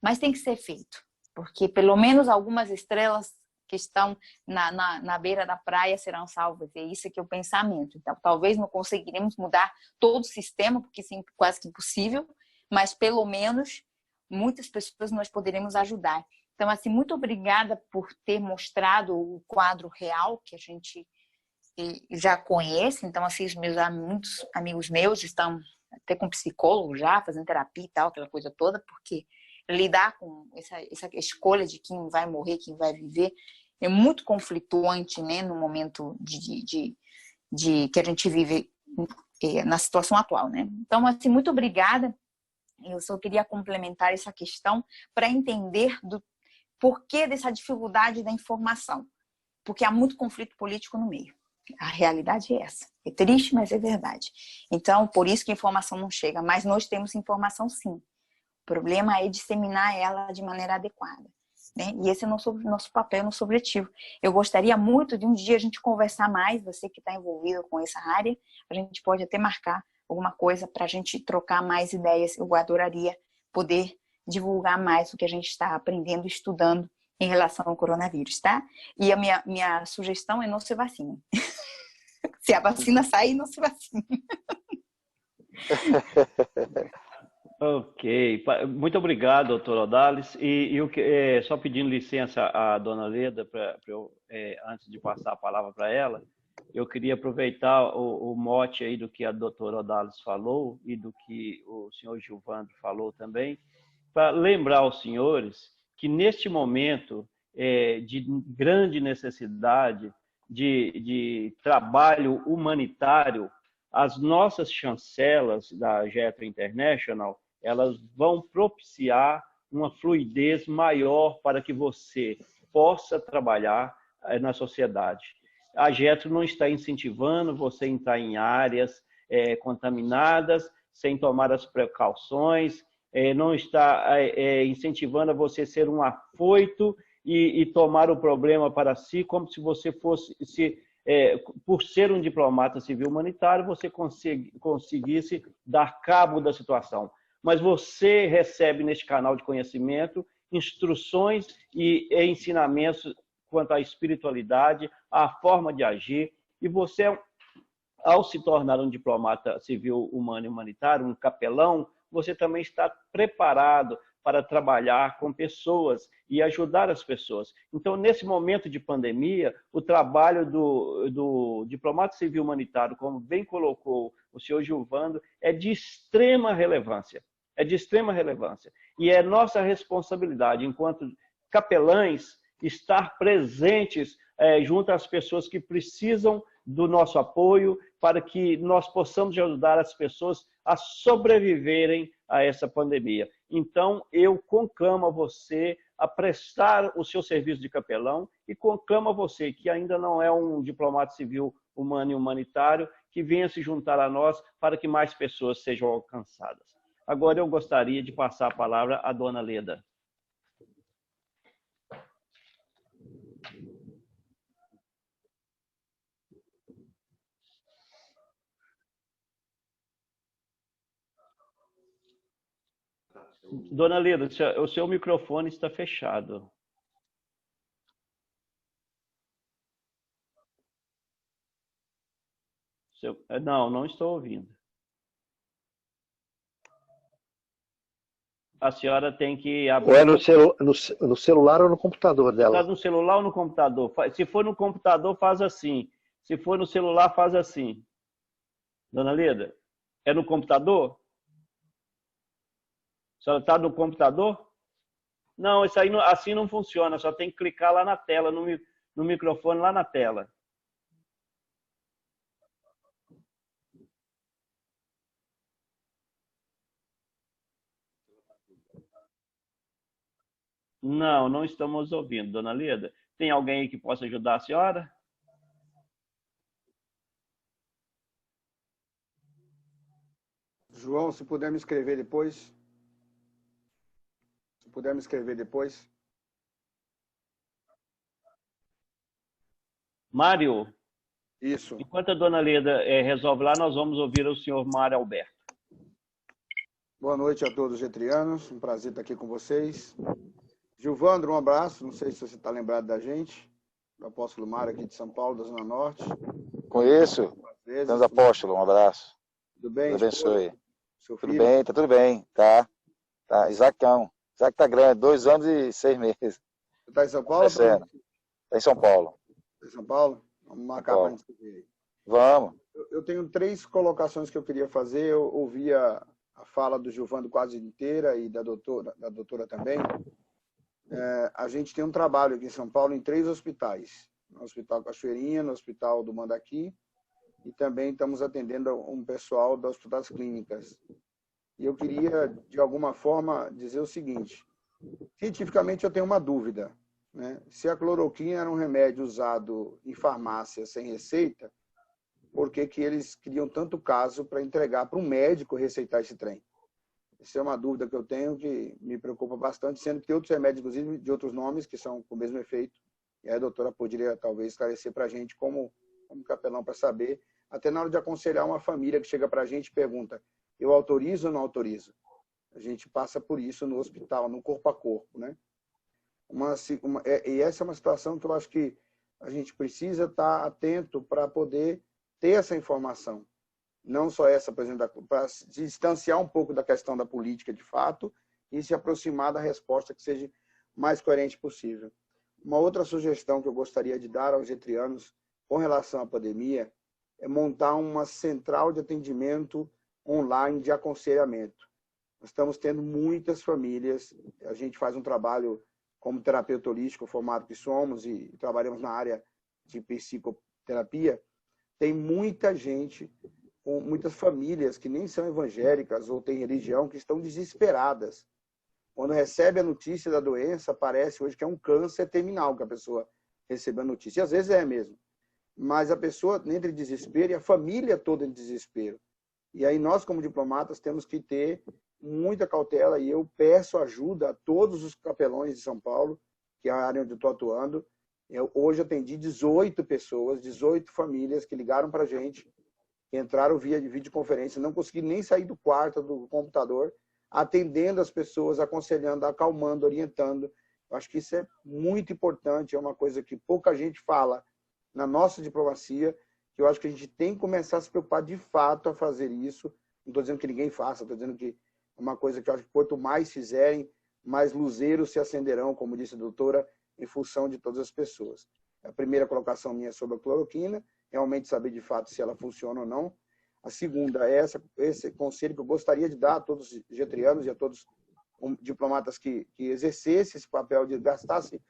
mas tem que ser feito. Porque pelo menos algumas estrelas que estão na beira da praia serão salvas. E é isso que é o pensamento. Então, talvez não conseguiremos mudar todo o sistema, porque isso é quase que impossível, mas pelo menos muitas pessoas nós poderemos ajudar. Então, assim, muito obrigada por ter mostrado o quadro real que a gente já conhece. Então, assim, muitos amigos meus estão até com psicólogo já, fazendo terapia e tal, aquela coisa toda, porque lidar com essa escolha de quem vai morrer, quem vai viver, é muito conflituante, né, no momento que a gente vive na situação atual, né? Então, assim, muito obrigada. Eu só queria complementar essa questão para entender do porquê dessa dificuldade da informação, porque há muito conflito político no meio. A realidade é essa. É triste, mas é verdade. Então, por isso que a informação não chega. Mas nós temos informação, sim. O problema é disseminar ela de maneira adequada, né? E esse é o nosso papel, nosso objetivo. Eu gostaria muito de um dia a gente conversar mais, você que está envolvido com essa área, a gente pode até marcar alguma coisa para a gente trocar mais ideias. Eu adoraria poder divulgar mais o que a gente está aprendendo, estudando em relação ao coronavírus, tá? E a minha sugestão é não se vacine. Se a vacina sair, não se vacine. Ok, muito obrigado, doutor Odalis. Só pedindo licença à dona Leda, antes de passar a palavra para ela, eu queria aproveitar o mote aí do que a doutora Odalis falou e do que o senhor Gilvandro falou também, para lembrar aos senhores que neste momento de grande necessidade de trabalho humanitário, as nossas chancelas da Jetro International, elas vão propiciar uma fluidez maior para que você possa trabalhar na sociedade. A Jetro não está incentivando você a entrar em áreas contaminadas, sem tomar as precauções, não está incentivando a você ser um afoito e tomar o problema para si, como se você fosse... por ser um diplomata civil humanitário, você conseguisse dar cabo da situação. Mas você recebe neste canal de conhecimento instruções e ensinamentos quanto à espiritualidade, à forma de agir, e você, ao se tornar um diplomata civil humano e humanitário, um capelão, você também está preparado para trabalhar com pessoas e ajudar as pessoas. Então, nesse momento de pandemia, o trabalho do diplomata civil humanitário, como bem colocou o senhor Gilvando, é de extrema relevância. É de extrema relevância. E é nossa responsabilidade, enquanto capelães, estar presentes junto às pessoas que precisam do nosso apoio para que nós possamos ajudar as pessoas a sobreviverem a essa pandemia. Então, eu conclamo a você a prestar o seu serviço de capelão e conclamo a você, que ainda não é um diplomata civil humano e humanitário, que venha se juntar a nós para que mais pessoas sejam alcançadas. Agora, eu gostaria de passar a palavra à dona Leda. Dona Leda, o seu microfone está fechado. Não, não estou ouvindo. A senhora tem que abrir... Ou é no celular ou no computador dela? Está no celular ou no computador? Se for no computador, faz assim. Se for no celular, faz assim. Dona Leda, é no computador? A senhora está no computador? Não, isso aí assim não funciona. Só tem que clicar lá na tela, no microfone lá na tela. Não, não estamos ouvindo, dona Leda. Tem alguém aí que possa ajudar a senhora? João, se puder me escrever depois. Se puder me escrever depois. Mário? Isso. Enquanto a dona Leda resolve lá, nós vamos ouvir o senhor Mário Alberto. Boa noite a todos os getrianos. Um prazer estar aqui com vocês. Gilvandro, um abraço. Não sei se você está lembrado da gente. Do apóstolo Mário aqui de São Paulo, da Zona Norte. Conheço. Deus apóstolo, um abraço. Tudo bem? Deus abençoe. Seu Tudo filho? bem, tá tudo bem. Tá. Isaacão. Isaac tá grande, 2 anos e 6 meses. Você está em São Paulo? Está em São Paulo. Está em São Paulo? Vamos marcar para a gente se ver aí. Vamos. Eu tenho 3 colocações que eu queria fazer. Eu ouvi a fala do Gilvandro quase inteira e da doutora também. A gente tem um trabalho aqui em São Paulo em 3 hospitais. No Hospital Cachoeirinha, no Hospital do Mandaqui e também estamos atendendo um pessoal das Hospitais Clínicas. E eu queria, de alguma forma, dizer o seguinte. Cientificamente, eu tenho uma dúvida, né? Se a cloroquina era um remédio usado em farmácia sem receita, por que eles criam tanto caso para entregar para um médico receitar esse trem? Essa é uma dúvida que eu tenho que me preocupa bastante, sendo que tem outros remédios, inclusive de outros nomes, que são com o mesmo efeito. E aí a doutora poderia, talvez, esclarecer para a gente como capelão para saber, até na hora de aconselhar uma família que chega para a gente e pergunta, eu autorizo ou não autorizo? A gente passa por isso no hospital, no corpo a corpo, né? E essa é uma situação que eu acho que a gente precisa estar atento para poder ter essa informação. Não só essa, por exemplo, para se distanciar um pouco da questão da política de fato e se aproximar da resposta que seja mais coerente possível. Uma outra sugestão que eu gostaria de dar aos getrianos com relação à pandemia é montar uma central de atendimento online de aconselhamento. Nós estamos tendo muitas famílias, a gente faz um trabalho como terapeuta holístico formado que somos e trabalhamos na área de psicoterapia, tem muita gente, muitas famílias que nem são evangélicas ou têm religião, que estão desesperadas. Quando recebe a notícia da doença, parece hoje que é um câncer terminal que a pessoa recebeu a notícia. E às vezes é mesmo. Mas a pessoa entra em desespero e a família toda em desespero. E aí nós, como diplomatas, temos que ter muita cautela e eu peço ajuda a todos os capelões de São Paulo, que é a área onde eu estou atuando. Eu hoje atendi 18 pessoas, 18 famílias que ligaram para a gente, que entraram via de videoconferência, não consegui nem sair do quarto do computador, atendendo as pessoas, aconselhando, acalmando, orientando. Eu acho que isso é muito importante, é uma coisa que pouca gente fala na nossa diplomacia, que eu acho que a gente tem que começar a se preocupar de fato a fazer isso. Não estou dizendo que ninguém faça, estou dizendo que é uma coisa que eu acho que quanto mais fizerem, mais luzeiros se acenderão, como disse a doutora, em função de todas as pessoas. A primeira colocação minha é sobre a cloroquina, realmente saber de fato se ela funciona ou não. A segunda é esse conselho que eu gostaria de dar a todos os getrianos e a todos os diplomatas que exercessem esse papel de gastasse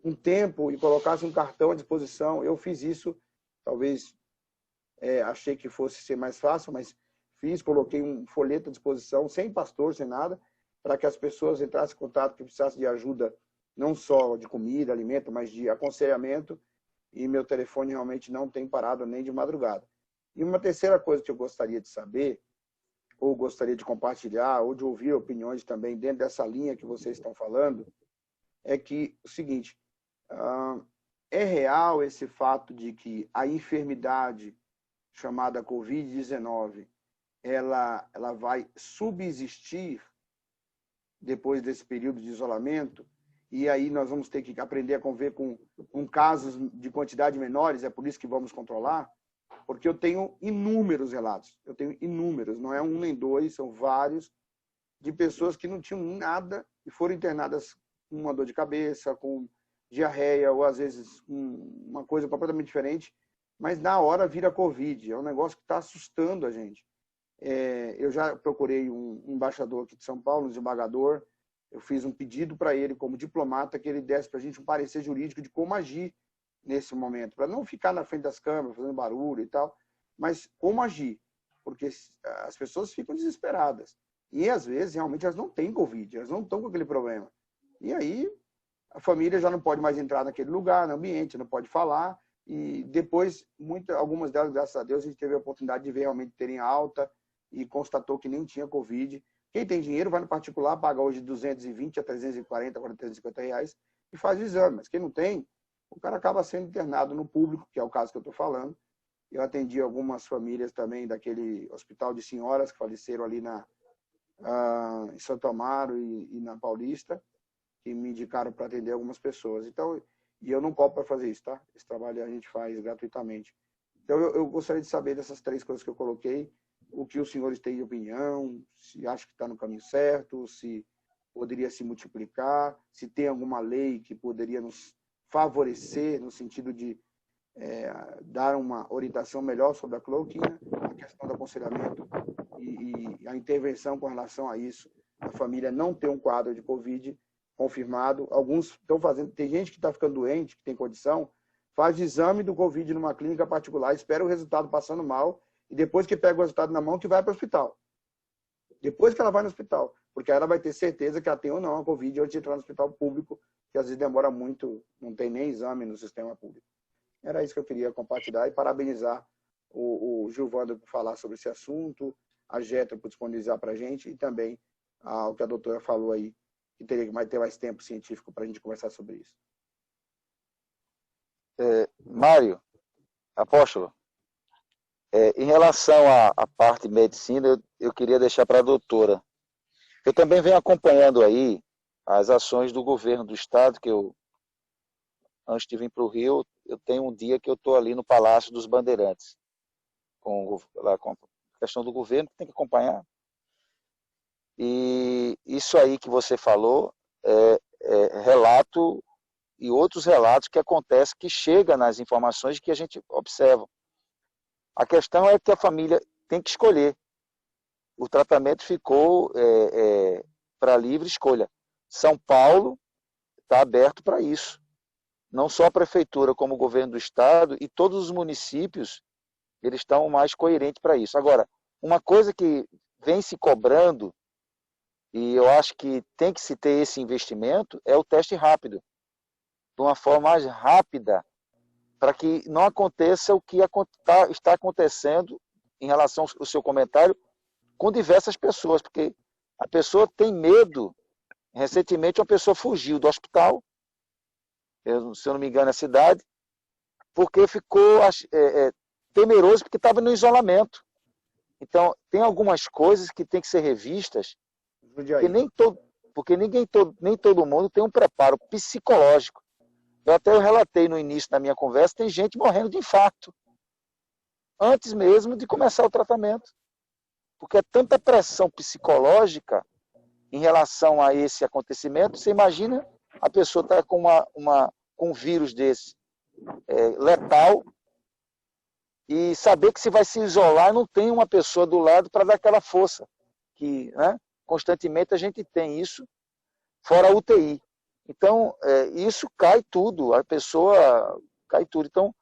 um tempo e colocasse um cartão à disposição. Eu fiz isso, talvez achei que fosse ser mais fácil, mas coloquei um folheto à disposição, sem pastor, sem nada, para que as pessoas entrassem em contato, que precisassem de ajuda, não só de comida, alimento, mas de aconselhamento, e meu telefone realmente não tem parado nem de madrugada. E uma terceira coisa que eu gostaria de saber, ou gostaria de compartilhar, ou de ouvir opiniões também dentro dessa linha que vocês estão falando, é que o seguinte, é real esse fato de que a enfermidade chamada Covid-19, ela vai subsistir depois desse período de isolamento, e aí nós vamos ter que aprender a conviver com casos de quantidade menores, é por isso que vamos controlar, porque eu tenho inúmeros relatos, não é um nem dois, são vários, de pessoas que não tinham nada e foram internadas com uma dor de cabeça, com diarreia, ou às vezes com uma coisa completamente diferente, mas na hora vira Covid, é um negócio que está assustando a gente. Eu já procurei um embaixador aqui de São Paulo, um desembargador, eu fiz um pedido para ele, como diplomata, que ele desse para a gente um parecer jurídico de como agir nesse momento, para não ficar na frente das câmeras, fazendo barulho e tal, mas como agir, porque as pessoas ficam desesperadas. E, às vezes, realmente, elas não têm Covid, elas não estão com aquele problema. E aí, a família já não pode mais entrar naquele lugar, no ambiente, não pode falar, e depois, algumas delas, graças a Deus, a gente teve a oportunidade de ver realmente terem alta e constatou que nem tinha Covid. Quem tem dinheiro vai no particular, paga hoje 220 a 340, 450 reais e faz o exame. Mas quem não tem, o cara acaba sendo internado no público, que é o caso que eu estou falando. Eu atendi algumas famílias também daquele hospital de senhoras que faleceram ali em Santo Amaro e na Paulista, que me indicaram para atender algumas pessoas. Então, e eu não cobro para fazer isso, tá? Esse trabalho a gente faz gratuitamente. Então, eu gostaria de saber dessas 3 coisas que eu coloquei, o que os senhores têm de opinião, se acham que está no caminho certo, se poderia se multiplicar, se tem alguma lei que poderia nos favorecer no sentido de dar uma orientação melhor sobre a cloroquina, a questão do aconselhamento e a intervenção com relação a isso, a família não ter um quadro de Covid confirmado. Alguns estão fazendo, tem gente que está ficando doente, que tem condição, faz exame do Covid numa clínica particular, espera o resultado passando mal, e depois que pega o resultado na mão, que vai para o hospital. Depois que ela vai no hospital, porque aí ela vai ter certeza que ela tem ou não a Covid antes de entrar no hospital público, que às vezes demora muito, não tem nem exame no sistema público. Era isso que eu queria compartilhar e parabenizar o Gilvando por falar sobre esse assunto, a Jetra por disponibilizar para a gente e também o que a doutora falou aí, que teria que ter mais tempo científico para a gente conversar sobre isso. Mário, apóstolo, em relação à parte de medicina, eu queria deixar para a doutora. Eu também venho acompanhando aí as ações do governo do estado, que eu, antes de vir para o Rio, eu tenho um dia que eu estou ali no Palácio dos Bandeirantes, com a questão do governo, que tem que acompanhar. E isso aí que você falou é relato e outros relatos que acontecem, que chegam nas informações que a gente observa. A questão é que a família tem que escolher. O tratamento ficou para livre escolha. São Paulo está aberto para isso. Não só a prefeitura, como o governo do estado e todos os municípios, eles estão mais coerentes para isso. Agora, uma coisa que vem se cobrando, e eu acho que tem que se ter esse investimento, é o teste rápido. De uma forma mais rápida, para que não aconteça o que está acontecendo em relação ao seu comentário com diversas pessoas, porque a pessoa tem medo. Recentemente, uma pessoa fugiu do hospital, se eu não me engano, é a cidade, porque ficou temeroso, porque estava no isolamento. Então, tem algumas coisas que tem que ser revistas, porque nem todo mundo tem um preparo psicológico. Eu relatei no início da minha conversa, tem gente morrendo de infarto, antes mesmo de começar o tratamento. Porque é tanta pressão psicológica em relação a esse acontecimento. Você imagina a pessoa estar com um vírus desse, letal, e saber que se vai se isolar, não tem uma pessoa do lado para dar aquela força. Que, né, constantemente a gente tem isso, fora a UTI. Então, isso cai tudo, a pessoa cai tudo. Então,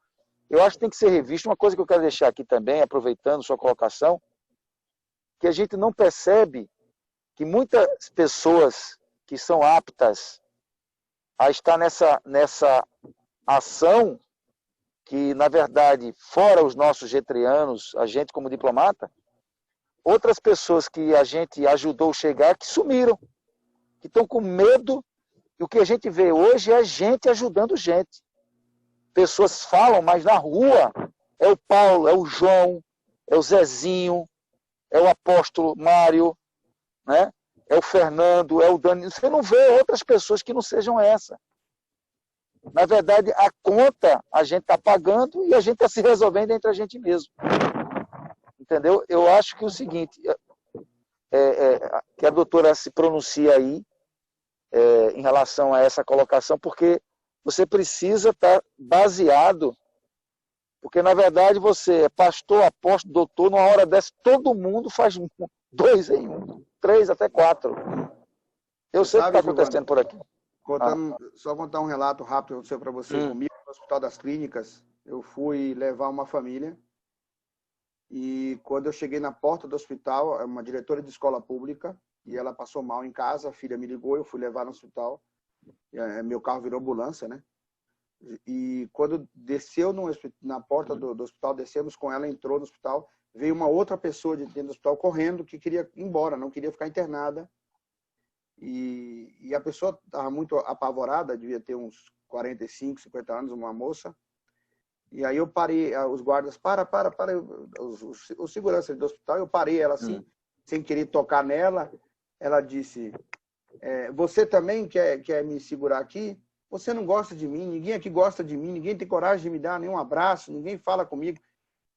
eu acho que tem que ser revisto. Uma coisa que eu quero deixar aqui também, aproveitando sua colocação, que a gente não percebe que muitas pessoas que são aptas a estar nessa ação, que, na verdade, fora os nossos getrianos, a gente como diplomata, outras pessoas que a gente ajudou a chegar, que sumiram, que estão com medo. E o que a gente vê hoje é gente ajudando gente. Pessoas falam, mas na rua é o Paulo, é o João, é o Zezinho, é o apóstolo Mário, né? É o Fernando, é o Danilo. Você não vê outras pessoas que não sejam essa. Na verdade, a conta a gente está pagando e a gente está se resolvendo entre a gente mesmo. Entendeu? Eu acho que é o seguinte, que a doutora se pronuncie aí em relação a essa colocação, porque você precisa estar baseado, porque na verdade você é pastor, apóstolo, doutor, numa hora dessa, todo mundo faz 2 em 1, 3 até 4. Eu sei o que está acontecendo por aqui. Só contar um relato rápido que aconteceu para você comigo, no Hospital das Clínicas. Eu fui levar uma família e quando eu cheguei na porta do hospital, uma diretora de escola pública, e ela passou mal em casa, a filha me ligou, eu fui levar no hospital, meu carro virou ambulância, né? E quando desceu na porta do hospital, descemos com ela, entrou no hospital, veio uma outra pessoa de dentro do hospital correndo, que queria ir embora, não queria ficar internada. E a pessoa estava muito apavorada, devia ter uns 45, 50 anos, uma moça. E aí eu parei, os guardas, os seguranças do hospital, eu parei ela assim, sem querer tocar nela. ela disse, você também quer me segurar aqui? Você não gosta de mim, ninguém aqui gosta de mim, ninguém tem coragem de me dar nenhum abraço, ninguém fala comigo.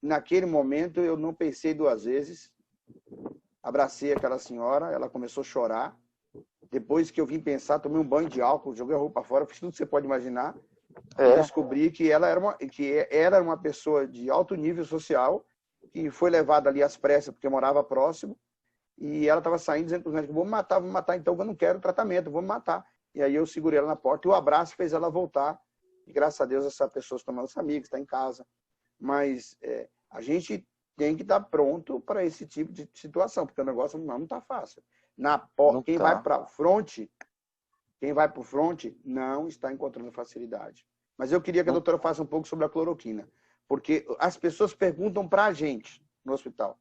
Naquele momento, eu não pensei duas vezes. Abracei aquela senhora, ela começou a chorar. Depois que eu vim pensar, tomei um banho de álcool, joguei a roupa fora, fiz tudo que você pode imaginar. E descobri que ela era uma pessoa de alto nível social, que foi levada ali às pressas, porque morava próximo. E ela estava saindo, dizendo para os médicos, vou me matar, então eu não quero tratamento, vou me matar. E aí eu segurei ela na porta e o abraço fez ela voltar. E graças a Deus essa pessoa se tornou nossa amiga, está em casa. Mas a gente tem que estar pronto para esse tipo de situação, porque o negócio não está fácil. Quem vai para o fronte, não está encontrando facilidade. Mas eu queria que a doutora faça um pouco sobre a cloroquina, porque as pessoas perguntam para a gente no hospital,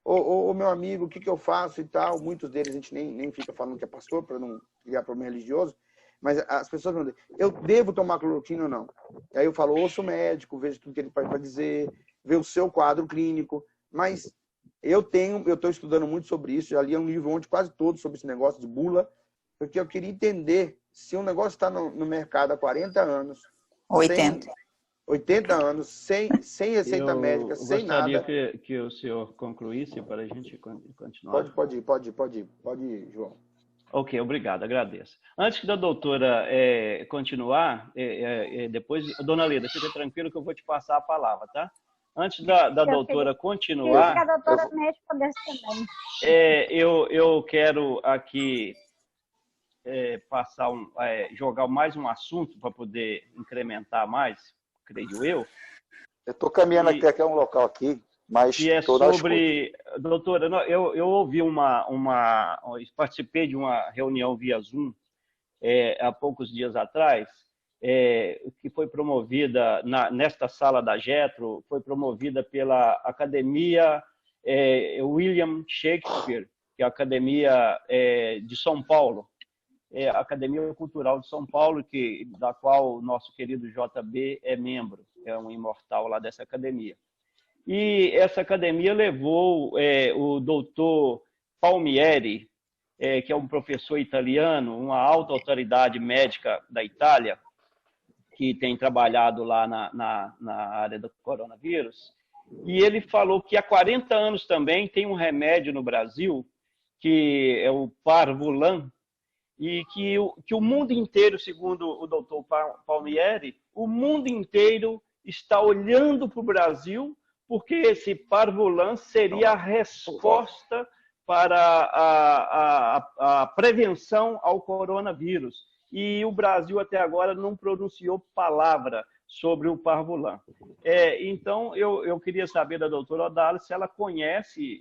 ô meu amigo, o que eu faço e tal. Muitos deles a gente nem fica falando que é pastor, para não criar problema religioso, mas as pessoas perguntam, eu devo tomar cloroquina ou não? E aí eu falo, ouço o médico, vejo tudo que ele pode dizer, ver o seu quadro clínico, mas eu estou estudando muito sobre isso, já li um livro ontem quase todo sobre esse negócio de bula, porque eu queria entender se um negócio está no mercado há 40 anos, 80 anos, sem receita médica, sem nada. Eu gostaria que o senhor concluísse para a gente continuar. Pode ir, João. Ok, obrigado, agradeço. Antes da doutora continuar, depois, dona Leda, fica tranquilo que eu vou te passar a palavra, tá? Antes da doutora continuar... Queria que a doutora me respondesse também. Eu quero aqui jogar mais um assunto para poder incrementar mais, creio eu. Eu estou caminhando até um local aqui, mas que é sobre... Doutora, eu ouvi participei de uma reunião via Zoom há poucos dias atrás, que foi promovida nesta sala da Getro, foi promovida pela Academia William Shakespeare, que é a Academia de São Paulo, a Academia Cultural de São Paulo, da qual o nosso querido JB é membro, é um imortal lá dessa academia. E essa academia levou o doutor Palmieri, que é um professor italiano, uma alta autoridade médica da Itália, que tem trabalhado lá na área do coronavírus, e ele falou que há 40 anos também tem um remédio no Brasil, que é o Parvulan, e que o mundo inteiro, segundo o doutor Palmieri, o mundo inteiro está olhando para o Brasil, porque esse Parvulan seria a resposta para a prevenção ao coronavírus. E o Brasil até agora não pronunciou palavra sobre o Parvulan. Então, eu queria saber da doutora Odalis se ela conhece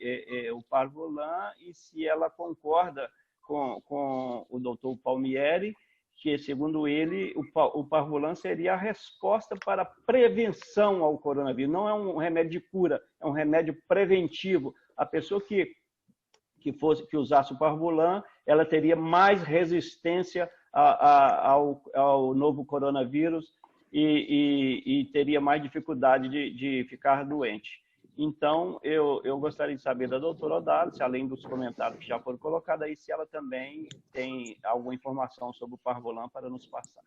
o Parvulan e se ela concorda com o doutor Palmieri, que, segundo ele, o Parvulan seria a resposta para a prevenção ao coronavírus. Não é um remédio de cura, é um remédio preventivo. A pessoa que usasse o Parvulan, ela teria mais resistência ao novo coronavírus e teria mais dificuldade de ficar doente. Então, eu gostaria de saber da doutora Odalis, além dos comentários que já foram colocados aí, se ela também tem alguma informação sobre o Parvulan para nos passar.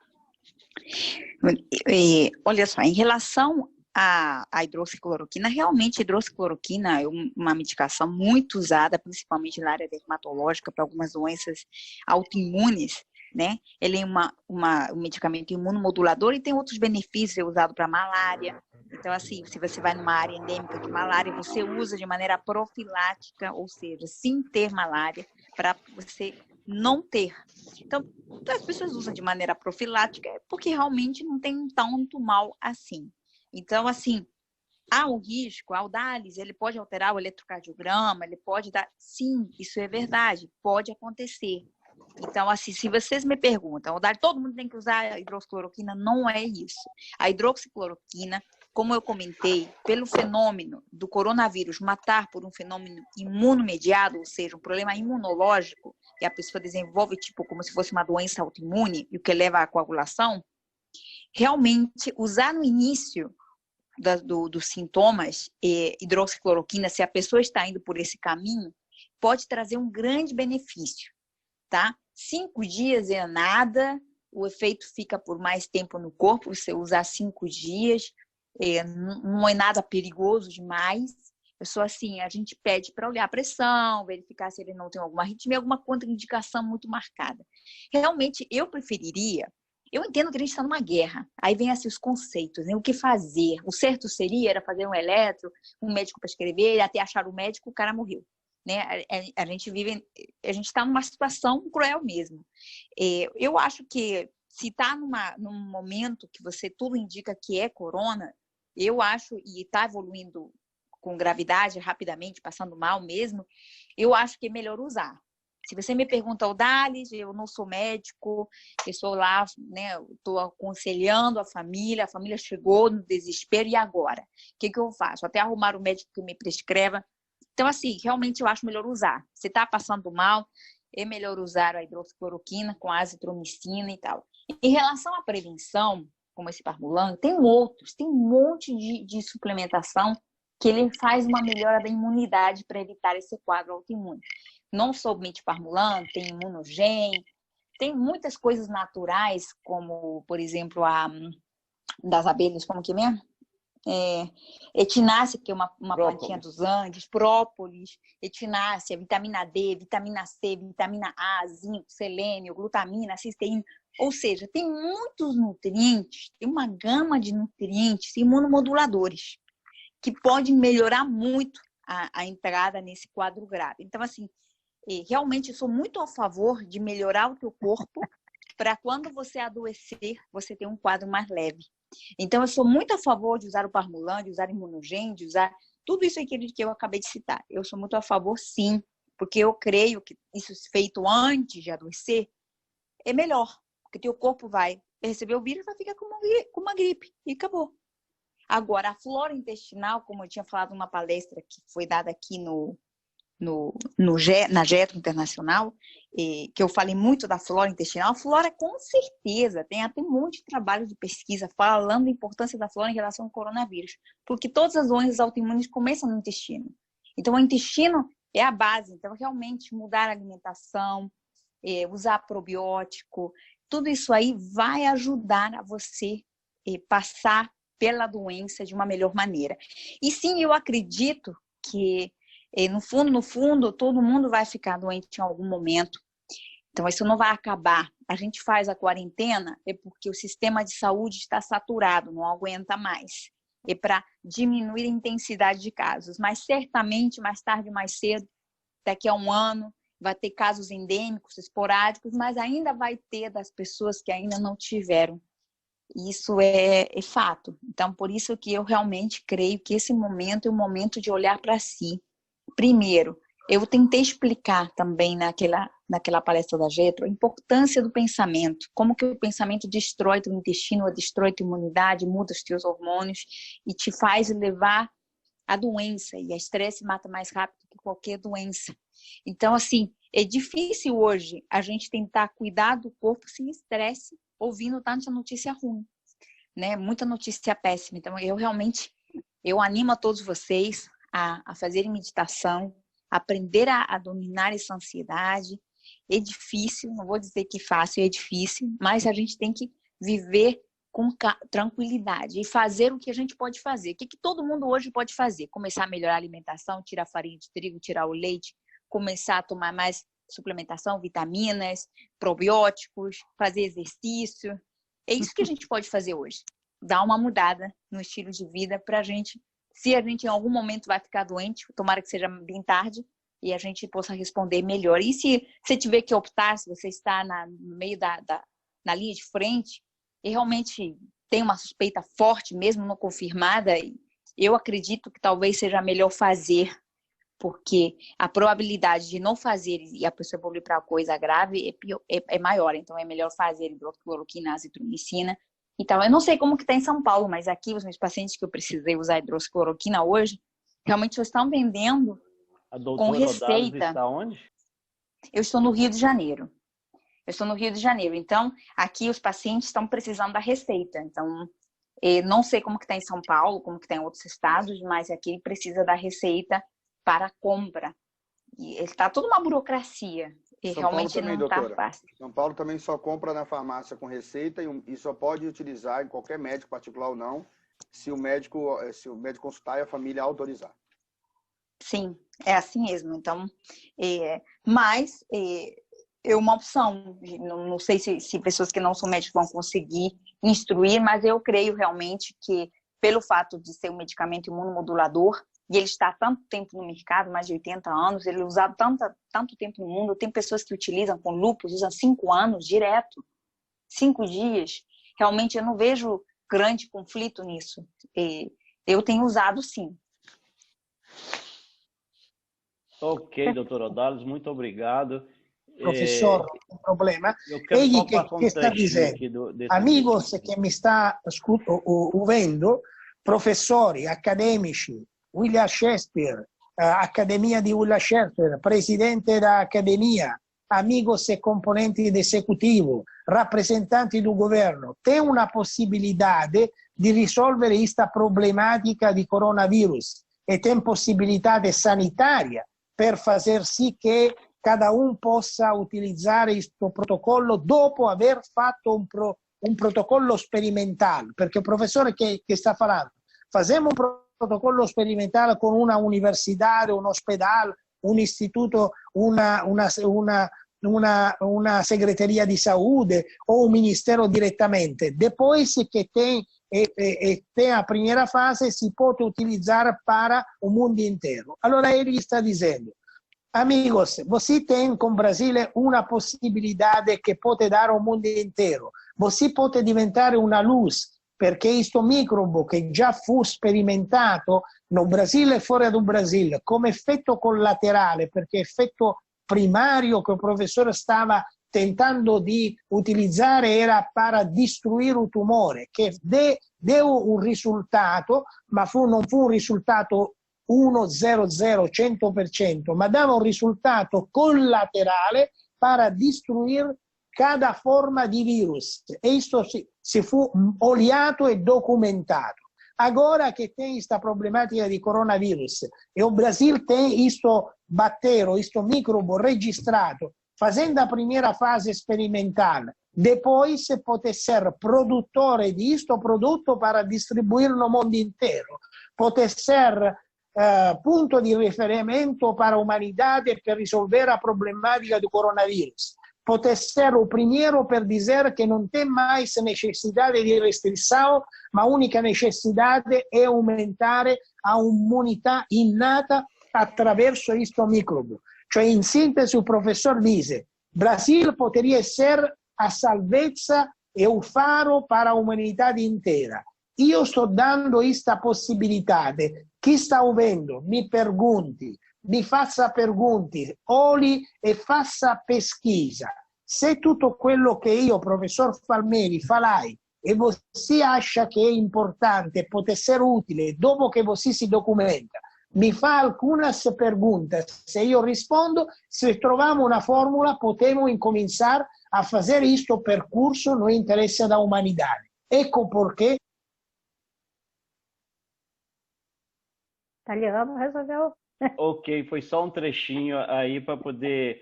Olha só, em relação à hidroxicloroquina, realmente a hidroxicloroquina é uma medicação muito usada, principalmente na área dermatológica, para algumas doenças autoimunes, né? Ele é um medicamento imunomodulador e tem outros benefícios, é usado para malária. Então, assim, se você vai numa área endêmica de malária, você usa de maneira profilática, ou seja, sem ter malária, para você não ter. Então, as pessoas usam de maneira profilática porque realmente não tem tanto mal assim. Então, assim, há um risco, a Odalis, ele pode alterar o eletrocardiograma, ele pode dar... Sim, isso é verdade, pode acontecer. Então, assim, se vocês me perguntam, Odalis, todo mundo tem que usar a hidroxicloroquina? Não é isso. A hidroxicloroquina, como eu comentei, pelo fenômeno do coronavírus matar por um fenômeno imunomediado, ou seja, um problema imunológico, e a pessoa desenvolve tipo como se fosse uma doença autoimune, e o que leva à coagulação, realmente usar no início dos sintomas hidroxicloroquina, se a pessoa está indo por esse caminho, pode trazer um grande benefício. tá? 5 dias é nada, o efeito fica por mais tempo no corpo, você usar 5 dias, não é nada perigoso demais. É só assim, a gente pede para olhar a pressão, verificar se ele não tem alguma arritmia, alguma contraindicação muito marcada. Realmente, eu preferiria, eu entendo que a gente está numa guerra, aí vem assim os conceitos, né? O que fazer? O certo seria era fazer um eletro, um médico para escrever, até achar o médico, o cara morreu. Né? A gente está numa situação cruel mesmo. Eu acho que se está num momento que tudo indica que é corona, eu acho, e está evoluindo com gravidade, rapidamente, passando mal mesmo, eu acho que é melhor usar. Se você me pergunta, Odalis, eu não sou médico, eu sou lá, né, estou aconselhando a família chegou no desespero, e agora? O que eu faço? Até arrumar o médico que me prescreva. Então, assim, realmente eu acho melhor usar. Se está passando mal, é melhor usar a hidroxicloroquina com azitromicina e tal. Em relação à prevenção, como esse Parmulan, tem outros, tem um monte de suplementação que ele faz uma melhora da imunidade para evitar esse quadro autoimune. Não somente Parmulan, tem Imunogen, tem muitas coisas naturais, como, por exemplo, das abelhas, como que é mesmo? Etinácea, que é uma plantinha dos Andes, própolis, etinácea, vitamina D, vitamina C, vitamina A, zinco, selênio, glutamina, cisteína. Ou seja, tem muitos nutrientes, tem uma gama de nutrientes imunomoduladores que podem melhorar muito a entrada nesse quadro grave. Então, assim, realmente eu sou muito a favor de melhorar o teu corpo para quando você adoecer, você ter um quadro mais leve. Então, eu sou muito a favor de usar o Parmulan, de usar Imunogen, de usar tudo isso aqui que eu acabei de citar. Eu sou muito a favor, sim, porque eu creio que isso feito antes de adoecer é melhor, porque teu corpo vai receber o vírus e vai ficar com uma gripe e acabou. Agora, a flora intestinal, como eu tinha falado numa palestra que foi dada aqui na Jetro Internacional, que eu falei muito da flora intestinal, a flora com certeza tem até um monte de trabalho de pesquisa falando da importância da flora em relação ao coronavírus, porque todas as doenças autoimunes começam no intestino. Então, o intestino é a base. Então, realmente mudar a alimentação, usar probiótico, tudo isso aí vai ajudar a você passar pela doença de uma melhor maneira. E sim, eu acredito que no fundo, todo mundo vai ficar doente em algum momento. Então, isso não vai acabar. A gente faz a quarentena porque o sistema de saúde está saturado, não aguenta mais. É para diminuir a intensidade de casos. Mas certamente, mais tarde ou mais cedo, daqui a um ano, vai ter casos endêmicos, esporádicos, mas ainda vai ter das pessoas que ainda não tiveram. Isso é fato. Então, por isso que eu realmente creio que esse momento é o momento de olhar para si. Primeiro, eu tentei explicar também naquela palestra da Jetro a importância do pensamento, como que o pensamento destrói teu intestino, destrói tua imunidade, muda os teus hormônios e te faz levar a doença. E a estresse mata mais rápido que qualquer doença. Então, assim, é difícil hoje a gente tentar cuidar do corpo sem estresse, ouvindo tanta notícia ruim, né? Muita notícia péssima. Então, eu animo a todos vocês a fazerem meditação, aprender a dominar essa ansiedade. É difícil, não vou dizer que é fácil, é difícil, mas a gente tem que viver com tranquilidade e fazer o que a gente pode fazer. O que todo mundo hoje pode fazer? Começar a melhorar a alimentação, tirar a farinha de trigo, tirar o leite, começar a tomar mais suplementação, vitaminas, probióticos, fazer exercício. É isso que a gente pode fazer hoje. Dar uma mudada no estilo de vida para a gente, se a gente em algum momento vai ficar doente, tomara que seja bem tarde, e a gente possa responder melhor. E se você tiver que optar, se você está no meio na linha de frente, e realmente tem uma suspeita forte, mesmo não confirmada, eu acredito que talvez seja melhor fazer, porque a probabilidade de não fazer e a pessoa evoluir para coisa grave é maior. Então, é melhor fazer hidroxicloroquina, azitromicina e tal. Eu não sei como que está em São Paulo, mas aqui os meus pacientes que eu precisei usar hidroxicloroquina hoje, realmente estão vendendo com receita. Está onde? Eu estou no Rio de Janeiro. Então, aqui os pacientes estão precisando da receita. Então, não sei como que está em São Paulo, como que está em outros estados, mas aqui precisa da receita para compra. E está toda uma burocracia. E São Paulo realmente também, não está doutora. fácil. São Paulo também só compra na farmácia com receita e só pode utilizar em qualquer médico, particular ou não, se o médico consultar e a família autorizar. Sim, é assim mesmo. Então, mas é uma opção. Não sei se pessoas que não são médicos vão conseguir instruir, mas eu creio realmente que, pelo fato de ser um medicamento imunomodulador, e ele está há tanto tempo no mercado, mais de 80 anos, ele é usado tanto tempo no mundo, tem pessoas que utilizam com lúpus, usam 5 anos direto, 5 dias. Realmente eu não vejo grande conflito nisso. Eu tenho usado sim. Ok, doutor Odalis, muito obrigado. Professor, un problema. Eu quero Egli só passar che sta trechinho aqui dicendo, desse amigos vídeo. che mi sta udendo, professori accademici, William Shakespeare, Accademia di William Shakespeare, presidente da Accademia, amigos e componenti dell'esecutivo, rappresentanti do governo, tem una possibilità di risolvere questa problematica di coronavirus e tem possibilità sanitaria per fazer sì che cada possa utilizzare questo protocollo dopo aver fatto un protocollo sperimentale, perché il professore che sta parlando, facciamo un protocollo sperimentale con una università, un ospedale, un istituto, una segreteria di salute o un ministero direttamente. Depois che tem a primeira fase si può utilizzare para o mundo inteiro. Allora egli sta dicendo, amigos, você tem com o Brasil uma possibilidade que pode dar ao mundo inteiro. Você pode diventare una luz, perché questo microbo che già fu sperimentato no Brasile e fuori do Brasile come effetto collaterale, perché effetto primario che il professore stava tentando di utilizzare era para distruire il tumore, che deu un risultato, ma non fu un risultato 100%, ma dava un risultato collaterale para destruir cada forma di virus. E questo si fu oliato e documentato. Agora che tem questa problematica di coronavirus e o Brasil tem questo battero, questo microbo registrato, facendo a primeira fase sperimentale, depois pode ser produttore di questo prodotto para distribuir no mondo intero, pode ser punto di riferimento para a humanidade per risolvere a problematica do coronavírus. Pode ser o primeiro per dizer que não tem mais necessidade de restrição, mas a única necessidade é aumentar a imunità innata attraverso questo microbo. Cioè, in sintesi, o professor dice, Brasil poderia ser a salvezza e o faro para a humanidade inteira. Io sto dando questa possibilità. Chi sta ouvindo, mi pergunti, mi faccia pergunte, olhi e faccia pesquisa. Se tutto quello che io, professor Falmeri, falai e você acha che è importante, può essere utile, dopo che você si documenta, mi fa alcune pergunte, se io rispondo, se troviamo una formula, potremo incominciare a fare questo percorso no interesse da umanidade. Ecco perché. Italiano resolveu. Ok, foi só um trechinho aí para poder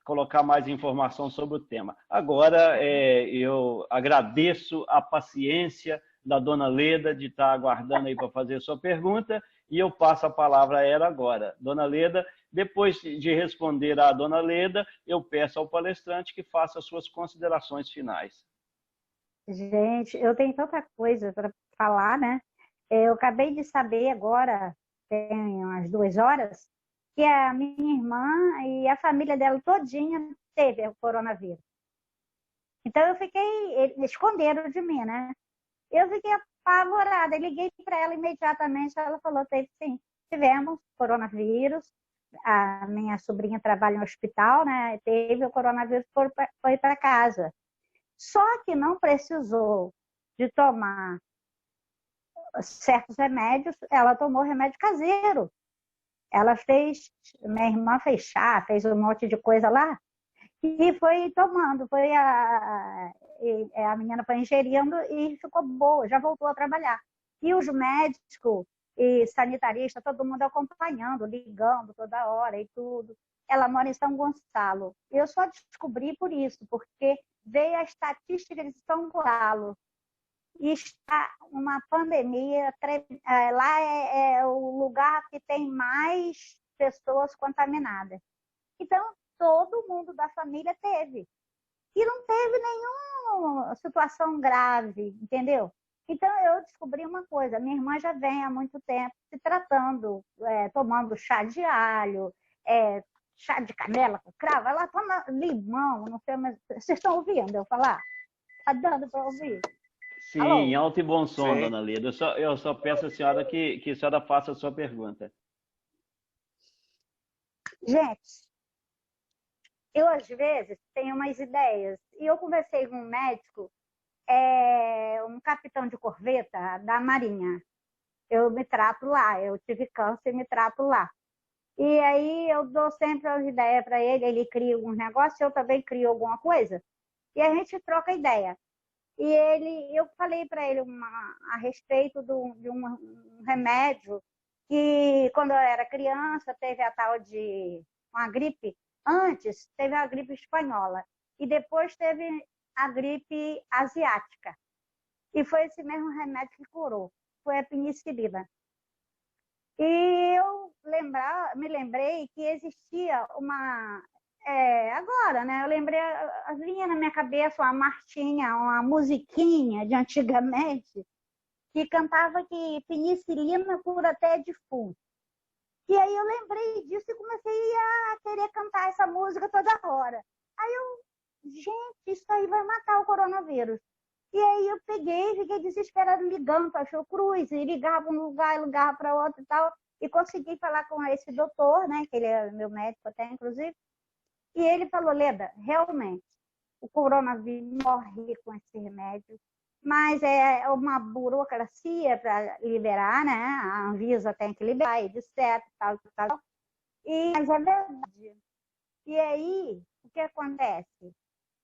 colocar mais informação sobre o tema. Agora, eu agradeço a paciência da dona Leda de estar aguardando aí para fazer a sua pergunta e eu passo a palavra a ela agora. Dona Leda, depois de responder à dona Leda, eu peço ao palestrante que faça as suas considerações finais. Gente, eu tenho tanta coisa para falar, né? Eu acabei de saber agora, tem umas 2 horas, que a minha irmã e a família dela todinha teve o coronavírus. Então eu fiquei, esconderam de mim, né? Eu fiquei apavorada, eu liguei para ela imediatamente, ela falou, teve sim, tivemos coronavírus, a minha sobrinha trabalha no hospital, né? Teve o coronavírus, foi para casa. Só que não precisou de tomar certos remédios, ela tomou remédio caseiro. Ela minha irmã fez chá, fez um monte de coisa lá, e foi tomando, a menina foi ingerindo e ficou boa, já voltou a trabalhar. E os médicos e sanitarista, todo mundo acompanhando, ligando toda hora e tudo. Ela mora em São Gonçalo. Eu só descobri por isso, porque veio a estatística de São Gonçalo. E está uma pandemia, lá é o lugar que tem mais pessoas contaminadas. Então, todo mundo da família teve. E não teve nenhuma situação grave, entendeu? Então, eu descobri uma coisa. Minha irmã já vem há muito tempo se tratando, tomando chá de alho, chá de canela com cravo. Ela toma limão, não sei, mas vocês estão ouvindo eu falar? Está dando para ouvir? Sim, Alô? alto e bom som, Sim. dona Leda. Eu só peço à senhora que a senhora faça a sua pergunta. Gente, eu às vezes tenho umas ideias. E eu conversei com um médico, um capitão de corveta da Marinha. Eu me trato lá, eu tive câncer e me trato lá. E aí eu dou sempre as ideias para ele, ele cria alguns negócios, eu também crio alguma coisa. E a gente troca ideia. E eu falei para ele a respeito de um remédio que, quando eu era criança, teve a tal de uma gripe. Antes, teve a gripe espanhola. E depois teve a gripe asiática. E foi esse mesmo remédio que curou. Foi a penicilina. E eu me lembrei que existia uma... agora, né? Eu lembrei, vinha na minha cabeça uma marchinha, uma musiquinha de antigamente, que cantava que penicilina cura até defunto. E aí eu lembrei disso e comecei a querer cantar essa música toda hora. Aí gente, isso aí vai matar o coronavírus. E aí eu fiquei desesperada ligando para a Fiocruz, e ligava para um lugar, ligava para outro e tal, e consegui falar com esse doutor, né, que ele é meu médico até, inclusive, e ele falou, Leda, realmente, o coronavírus morre com esse remédio, mas é uma burocracia para liberar, né, a Anvisa tem que liberar, etc, tal. Mas é verdade. E aí, o que acontece?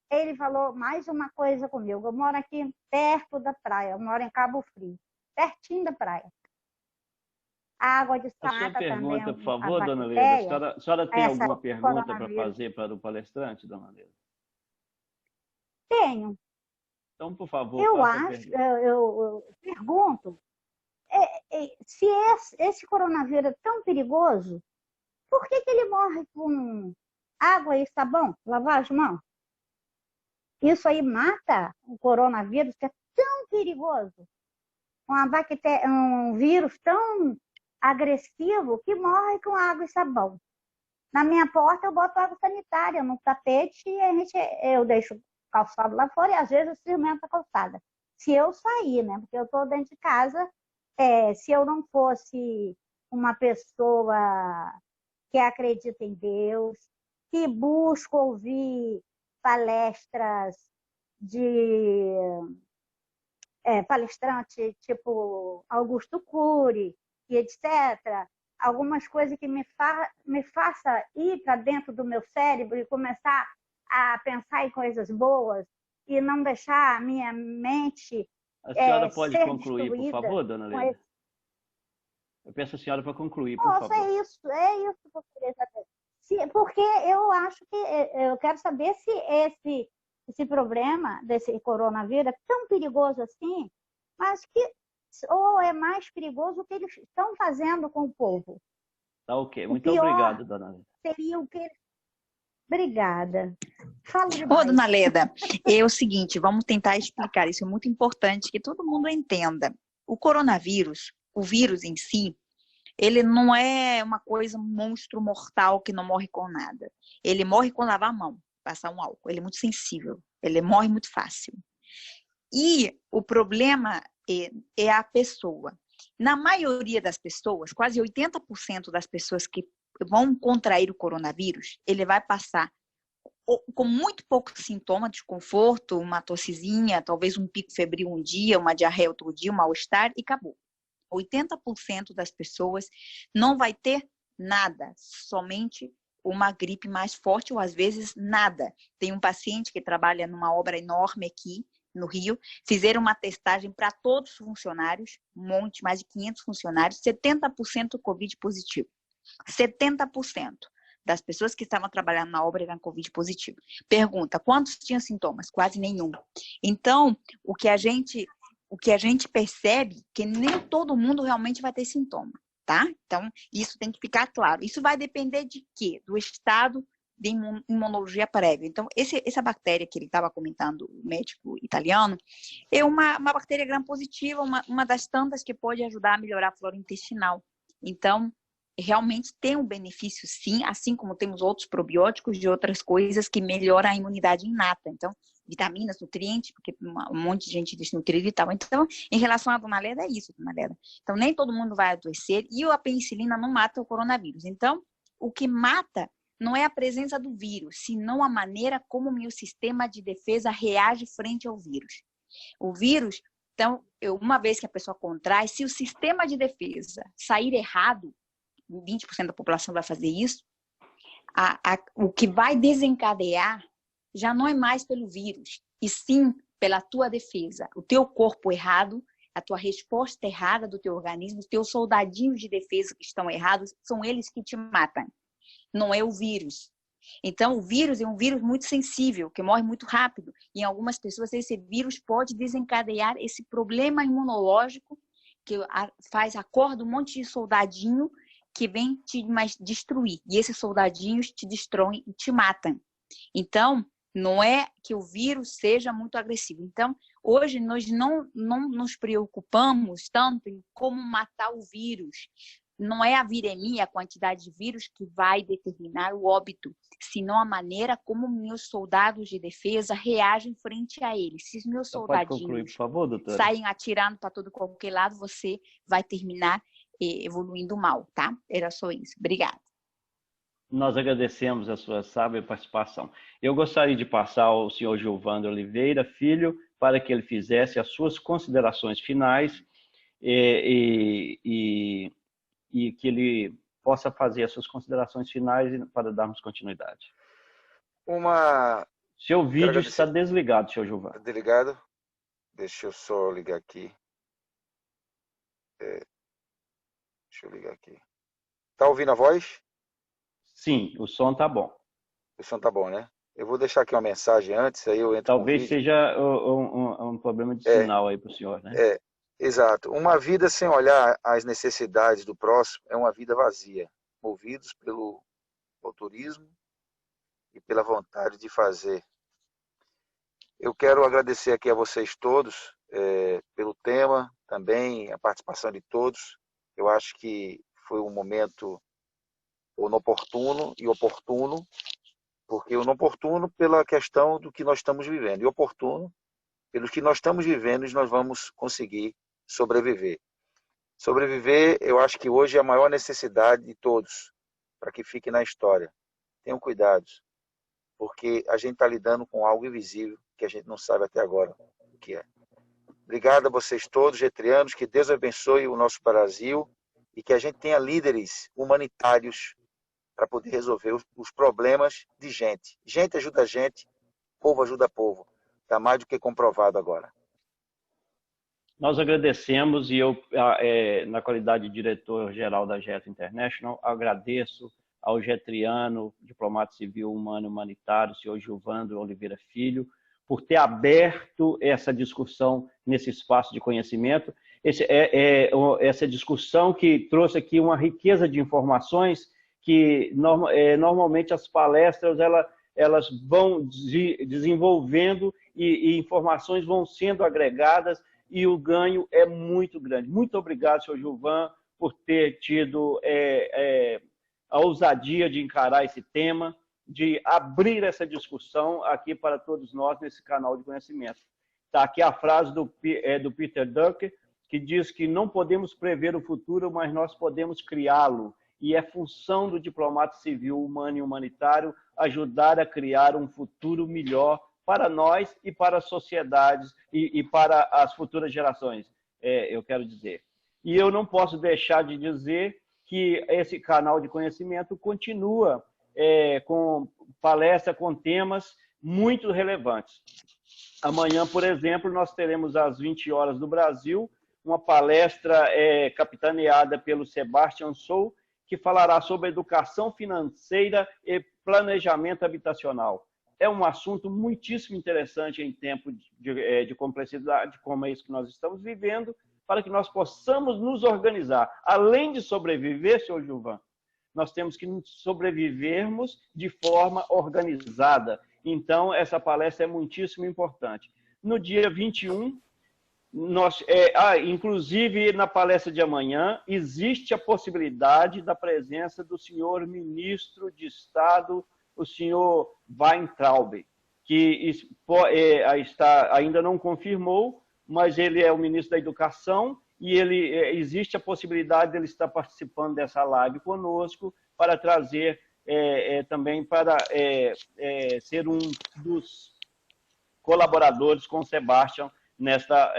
Ele falou mais uma coisa comigo. Eu moro aqui perto da praia, eu moro em Cabo Frio, pertinho da praia. A água de A sua Samanta também. pergunta, por favor, dona Leda. A senhora tem essa alguma pergunta para coronavírus. fazer para o palestrante, dona Leda? Tenho. Então, por favor, Eu faça a acho, pergunta. eu pergunto, se esse coronavírus é tão perigoso, por que ele morre com água e sabão, lavar as mãos? Isso aí mata o coronavírus, que é tão perigoso. Um vírus tão agressivo que morre com água e sabão. Na minha porta eu boto água sanitária no tapete e eu deixo o calçado lá fora e às vezes eu cimento a calçada. Se eu sair, né? Porque eu estou dentro de casa, se eu não fosse uma pessoa que acredita em Deus, que busca ouvir palestras de palestrante tipo Augusto Cury e etc. Algumas coisas que me faça ir para dentro do meu cérebro e começar a pensar em coisas boas e não deixar a minha mente A senhora pode ser concluir, por destruída favor, dona com Leda? Eu peço a senhora para concluir, por Nossa, favor. é isso que eu queria saber. Porque eu acho que eu quero saber se esse problema desse coronavírus é tão perigoso assim, mas ou é mais perigoso o que eles estão fazendo com o povo. Tá ok. O Muito pior obrigado, dona Leda. seria o que... Obrigada. Fala Ô, demais. dona Leda, é o seguinte, vamos tentar explicar, isso é muito importante que todo mundo entenda. O coronavírus, o vírus em si, ele não é uma coisa, um monstro mortal que não morre com nada. Ele morre com lavar a mão, passar um álcool. Ele é muito sensível, ele morre muito fácil. E o problema é a pessoa. Na maioria das pessoas, quase 80% das pessoas que vão contrair o coronavírus, ele vai passar com muito pouco sintoma, desconforto, uma tossezinha, talvez um pico febril um dia, uma diarreia outro dia, um mal-estar e acabou. 80% das pessoas não vai ter nada, somente uma gripe mais forte ou às vezes nada. Tem um paciente que trabalha numa obra enorme aqui no Rio, fizeram uma testagem para todos os funcionários, um monte, mais de 500 funcionários, 70% Covid positivo. 70% das pessoas que estavam trabalhando na obra eram Covid positivo. Pergunta, quantos tinham sintomas? Quase nenhum. Então, o que a gente percebe que nem todo mundo realmente vai ter sintoma, tá? Então, isso tem que ficar claro. Isso vai depender de quê? Do estado de imunologia prévia. Então, essa bactéria que ele estava comentando, o médico italiano, é uma bactéria gram-positiva, uma das tantas que pode ajudar a melhorar a flora intestinal. Então, realmente tem um benefício, sim, assim como temos outros probióticos de outras coisas que melhoram a imunidade inata. Então, vitaminas, nutrientes, porque um monte de gente desnutrida e tal. Então, em relação à Dona Leda, é isso, Dona Leda. Então, nem todo mundo vai adoecer e a penicilina não mata o coronavírus. Então, o que mata não é a presença do vírus, senão a maneira como o meu sistema de defesa reage frente ao vírus. O vírus, então, uma vez que a pessoa contrai, se o sistema de defesa sair errado, 20% da população vai fazer isso, o que vai desencadear já não é mais pelo vírus, e sim pela tua defesa. O teu corpo errado, a tua resposta errada do teu organismo, os teus soldadinhos de defesa que estão errados, são eles que te matam. Não é o vírus. Então, o vírus é um vírus muito sensível, que morre muito rápido. E em algumas pessoas, esse vírus pode desencadear esse problema imunológico que acorda um monte de soldadinho que vem te destruir. E esses soldadinhos te destroem e te matam. Então, não é que o vírus seja muito agressivo. Então, hoje nós não nos preocupamos tanto em como matar o vírus. Não é a viremia, a quantidade de vírus que vai determinar o óbito, senão a maneira como meus soldados de defesa reagem frente a ele. Se os meus soldadinhos concluir, por favor, doutora? Saem atirando para todo qualquer lado, você vai terminar evoluindo mal, tá? Era só isso. Obrigada. Nós agradecemos a sua sábia participação. Eu gostaria de passar ao senhor Gilvando Oliveira Filho para que ele fizesse as suas considerações finais e que ele possa fazer as suas considerações finais para darmos continuidade. Seu vídeo está desligado, senhor Gilvando. Está desligado? Deixa eu só ligar aqui. Deixa eu ligar aqui. Tá ouvindo a voz? Sim, o som tá bom. O som tá bom, né? Eu vou deixar aqui uma mensagem antes, aí eu entro. Talvez seja um problema de sinal aí para o senhor, né? Exato. Uma vida sem olhar as necessidades do próximo é uma vida vazia, movidos pelo autorismo e pela vontade de fazer. Eu quero agradecer aqui a vocês todos pelo tema, também a participação de todos. Eu acho que foi um momento inoportuno e oportuno, porque inoportuno pela questão do que nós estamos vivendo, e oportuno pelo que nós estamos vivendo e nós vamos conseguir sobreviver. Sobreviver, eu acho que hoje é a maior necessidade de todos, para que fique na história. Tenham cuidado, porque a gente está lidando com algo invisível que a gente não sabe até agora o que é. Obrigado a vocês todos, getrianos, que Deus abençoe o nosso Brasil e que a gente tenha líderes humanitários para poder resolver os problemas de gente. Gente ajuda gente, povo ajuda povo. Está mais do que comprovado agora. Nós agradecemos e eu, na qualidade de diretor-geral da Getro International, agradeço ao getriano, diplomata civil, humano e humanitário, senhor Gilvando Oliveira Filho, por ter aberto essa discussão nesse espaço de conhecimento. Essa discussão que trouxe aqui uma riqueza de informações que normalmente as palestras elas vão desenvolvendo e informações vão sendo agregadas e o ganho é muito grande. Muito obrigado, senhor Gilvan, por ter tido a ousadia de encarar esse tema, de abrir essa discussão aqui para todos nós nesse canal de conhecimento. Está aqui a frase do Peter Drucker, que diz que não podemos prever o futuro, mas nós podemos criá-lo. E é função do diplomata civil, humano e humanitário ajudar a criar um futuro melhor para nós e para as sociedades e para as futuras gerações, eu quero dizer. E eu não posso deixar de dizer que esse canal de conhecimento continua com palestra com temas muito relevantes. Amanhã, por exemplo, nós teremos às 20 horas do Brasil uma palestra capitaneada pelo Sebastian Sou, que falará sobre educação financeira e planejamento habitacional. É um assunto muitíssimo interessante em tempo de complexidade, como é isso que nós estamos vivendo, para que nós possamos nos organizar. Além de sobreviver, senhor Gilvan, nós temos que sobrevivermos de forma organizada. Então, essa palestra é muitíssimo importante. No dia 21, inclusive na palestra de amanhã, existe a possibilidade da presença do senhor ministro de Estado, o senhor Weintraub, que ainda não confirmou, mas ele é o ministro da Educação e existe a possibilidade de ele estar participando dessa live conosco para trazer também para ser um dos colaboradores com o Sebastian nesta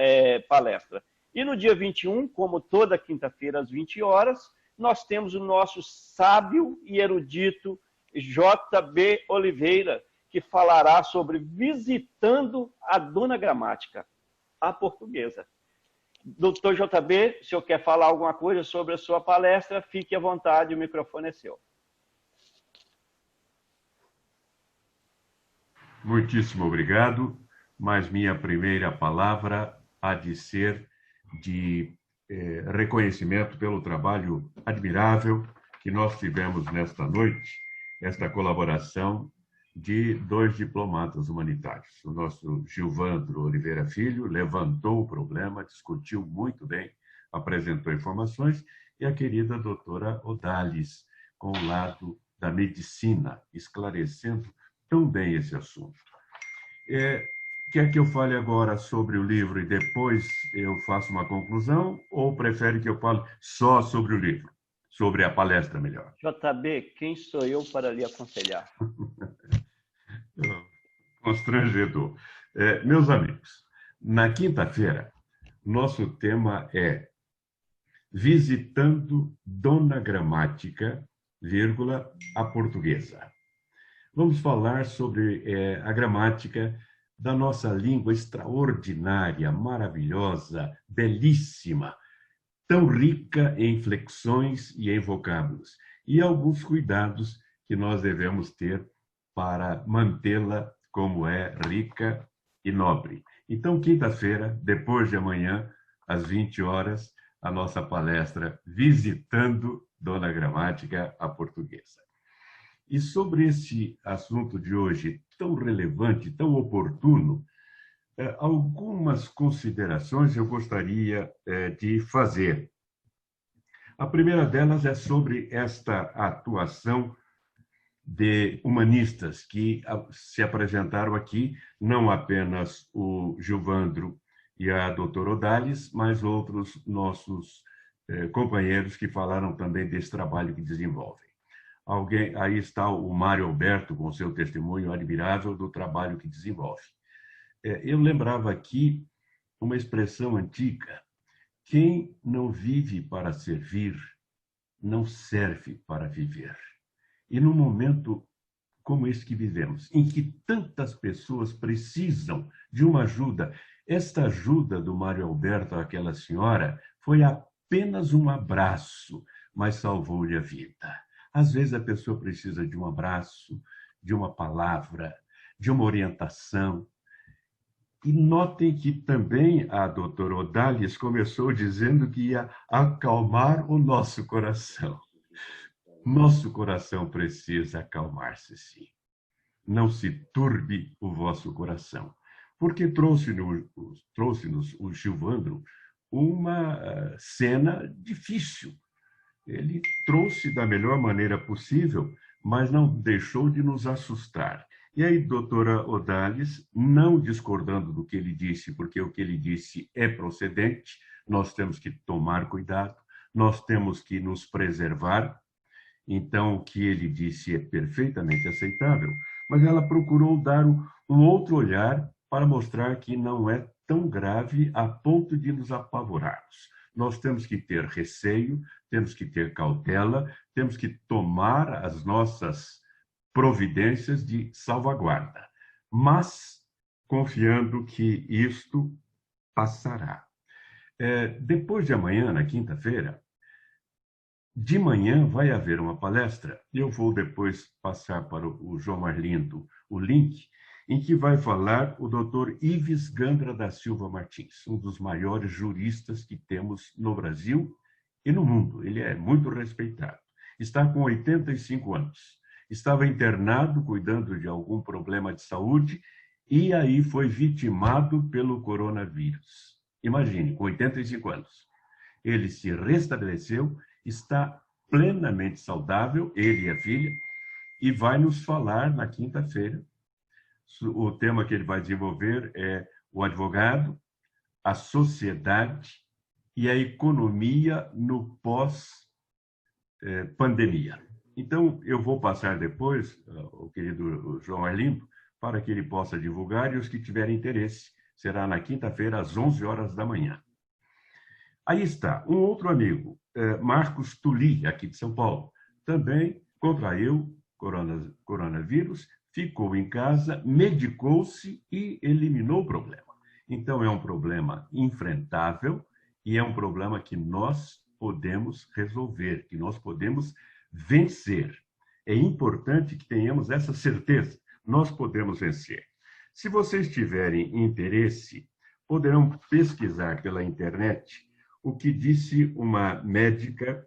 palestra. E no dia 21, como toda quinta-feira às 20 horas, nós temos o nosso sábio e erudito J.B. Oliveira, que falará sobre visitando a Dona Gramática, a portuguesa. Doutor JB, se o senhor quer falar alguma coisa sobre a sua palestra, fique à vontade, o microfone é seu. Muitíssimo obrigado, mas minha primeira palavra há de ser de reconhecimento pelo trabalho admirável que nós tivemos nesta noite, esta colaboração de 2 diplomatas humanitários. O nosso Gilvandro Oliveira Filho levantou o problema, discutiu muito bem, apresentou informações, e a querida doutora Odalis, com o lado da medicina, esclarecendo tão bem esse assunto. Quer que eu fale agora sobre o livro e depois eu faço uma conclusão, ou prefere que eu fale só sobre o livro? Sobre a palestra, melhor. JB, quem sou eu para lhe aconselhar? Constrangedor. Meus amigos, na quinta-feira, nosso tema é Visitando Dona Gramática, vírgula, a portuguesa. Vamos falar sobre a gramática da nossa língua extraordinária, maravilhosa, belíssima, tão rica em flexões e em vocábulos, e alguns cuidados que nós devemos ter para mantê-la como é rica e nobre. Então, quinta-feira, depois de amanhã, às 20 horas, a nossa palestra Visitando Dona Gramática, a portuguesa. E sobre esse assunto de hoje, tão relevante, tão oportuno, algumas considerações eu gostaria de fazer. A primeira delas é sobre esta atuação de humanistas que se apresentaram aqui, não apenas o Gilvandro e a doutora Odalis, mas outros nossos companheiros que falaram também desse trabalho que desenvolvem. Aí está o Mário Alberto com seu testemunho admirável do trabalho que desenvolve. Eu lembrava aqui uma expressão antiga: quem não vive para servir, não serve para viver. E num momento como esse que vivemos, em que tantas pessoas precisam de uma ajuda, esta ajuda do Mário Alberto àquela senhora foi apenas um abraço, mas salvou-lhe a vida. Às vezes a pessoa precisa de um abraço, de uma palavra, de uma orientação. E notem que também a doutora Odalis começou dizendo que ia acalmar o nosso coração. Nosso coração precisa acalmar-se, sim. Não se turbe o vosso coração. Porque trouxe-nos o Gilvandro uma cena difícil. Ele trouxe da melhor maneira possível, mas não deixou de nos assustar. E aí, doutora Odalis, não discordando do que ele disse, porque o que ele disse é procedente, nós temos que tomar cuidado, nós temos que nos preservar. Então, o que ele disse é perfeitamente aceitável, mas ela procurou dar um outro olhar para mostrar que não é tão grave a ponto de nos apavorarmos. Nós temos que ter receio, temos que ter cautela, temos que tomar as nossas providências de salvaguarda. Mas confiando que isto passará. Depois de amanhã, na quinta-feira, de manhã vai haver uma palestra, eu vou depois passar para o João Arlindo o link, em que vai falar o Dr. Ives Gandra da Silva Martins, um dos maiores juristas que temos no Brasil e no mundo. Ele é muito respeitado. Está com 85 anos. Estava internado cuidando de algum problema de saúde e aí foi vitimado pelo coronavírus. Imagine, com 85 anos. Ele se restabeleceu, está plenamente saudável, ele e a filha, e vai nos falar na quinta-feira. O tema que ele vai desenvolver é o advogado, a sociedade e a economia no pós-pandemia. Então, eu vou passar depois, o querido João Arlindo, para que ele possa divulgar, e os que tiverem interesse, será na quinta-feira, às 11 horas da manhã. Aí está, um outro amigo, Marcos Tuli, aqui de São Paulo, também contraiu coronavírus, ficou em casa, medicou-se e eliminou o problema. Então, é um problema enfrentável e é um problema que nós podemos resolver, que nós podemos vencer. É importante que tenhamos essa certeza. Nós podemos vencer. Se vocês tiverem interesse, poderão pesquisar pela internet o que disse uma médica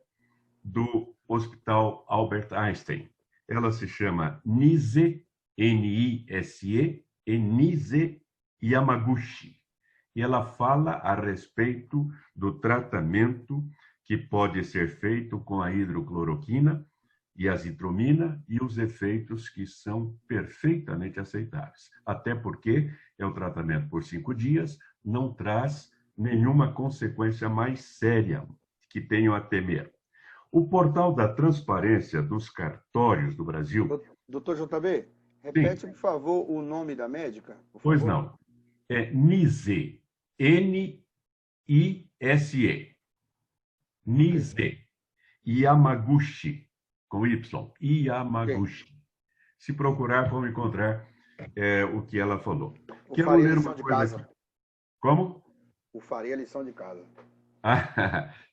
do Hospital Albert Einstein. Ela se chama Nise, N-I-S-E, Nise Yamaguchi. E ela fala a respeito do tratamento que pode ser feito com a hidrocloroquina e a azitromina e os efeitos que são perfeitamente aceitáveis. Até porque é um tratamento por 5 dias, não traz nenhuma consequência mais séria que tenham a temer. O portal da transparência dos cartórios do Brasil... Doutor JB, repete, por favor, o nome da médica. Pois não. É Nise, N-I-S-E. Nise Yamaguchi, com Y, Yamaguchi. Okay. Se procurar, vão encontrar o que ela falou. Quero ler uma coisa aqui. Como? Farei a lição de casa.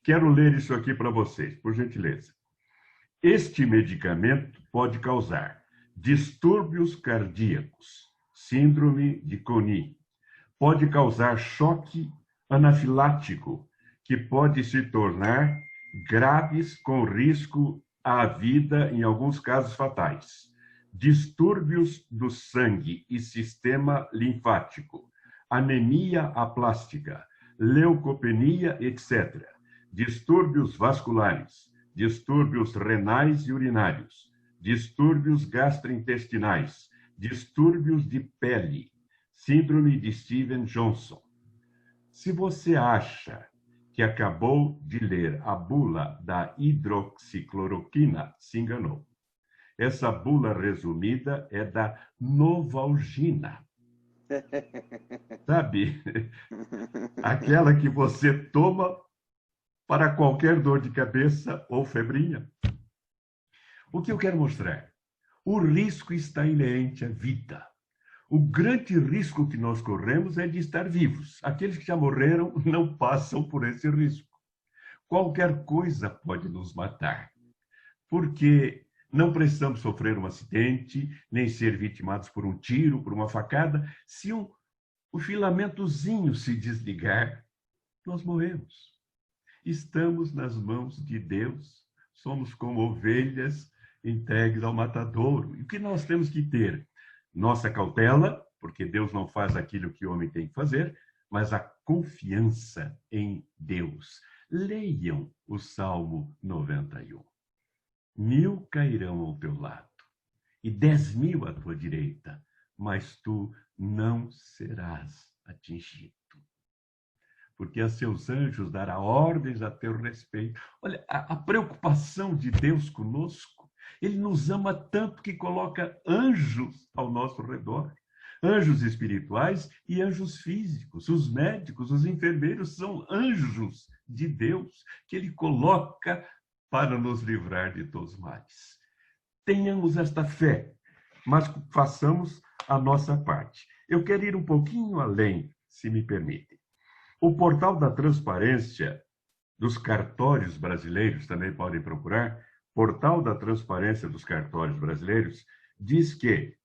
Quero ler isso aqui para vocês, por gentileza. Este medicamento pode causar distúrbios cardíacos, síndrome de Coni, pode causar choque anafilático, que pode se tornar graves com risco à vida, em alguns casos fatais. Distúrbios do sangue e sistema linfático, anemia aplástica, leucopenia, etc. Distúrbios vasculares, distúrbios renais e urinários, distúrbios gastrointestinais, distúrbios de pele, síndrome de Stevens-Johnson. Se você acha que acabou de ler a bula da hidroxicloroquina, se enganou. Essa bula resumida é da Novalgina. Sabe? Aquela que você toma para qualquer dor de cabeça ou febrinha. O que eu quero mostrar? O risco está inerente à vida. O grande risco que nós corremos é de estar vivos. Aqueles que já morreram não passam por esse risco. Qualquer coisa pode nos matar, porque não precisamos sofrer um acidente, nem ser vitimados por um tiro, por uma facada. Se o filamentozinho se desligar, nós morremos. Estamos nas mãos de Deus, somos como ovelhas entregues ao matadouro. E o que nós temos que ter? Nossa cautela, porque Deus não faz aquilo que o homem tem que fazer, mas a confiança em Deus. Leiam o Salmo 91. 1000 cairão ao teu lado e 10.000 à tua direita, mas tu não serás atingido. Porque a seus anjos dará ordens a teu respeito. Olha, a preocupação de Deus conosco. Ele nos ama tanto que coloca anjos ao nosso redor. Anjos espirituais e anjos físicos. Os médicos, os enfermeiros são anjos de Deus que Ele coloca para nos livrar de todos os males. Tenhamos esta fé, mas façamos a nossa parte. Eu quero ir um pouquinho além, se me permitem. O portal da transparência dos cartórios brasileiros, também podem procurar, portal da transparência dos cartórios brasileiros, diz que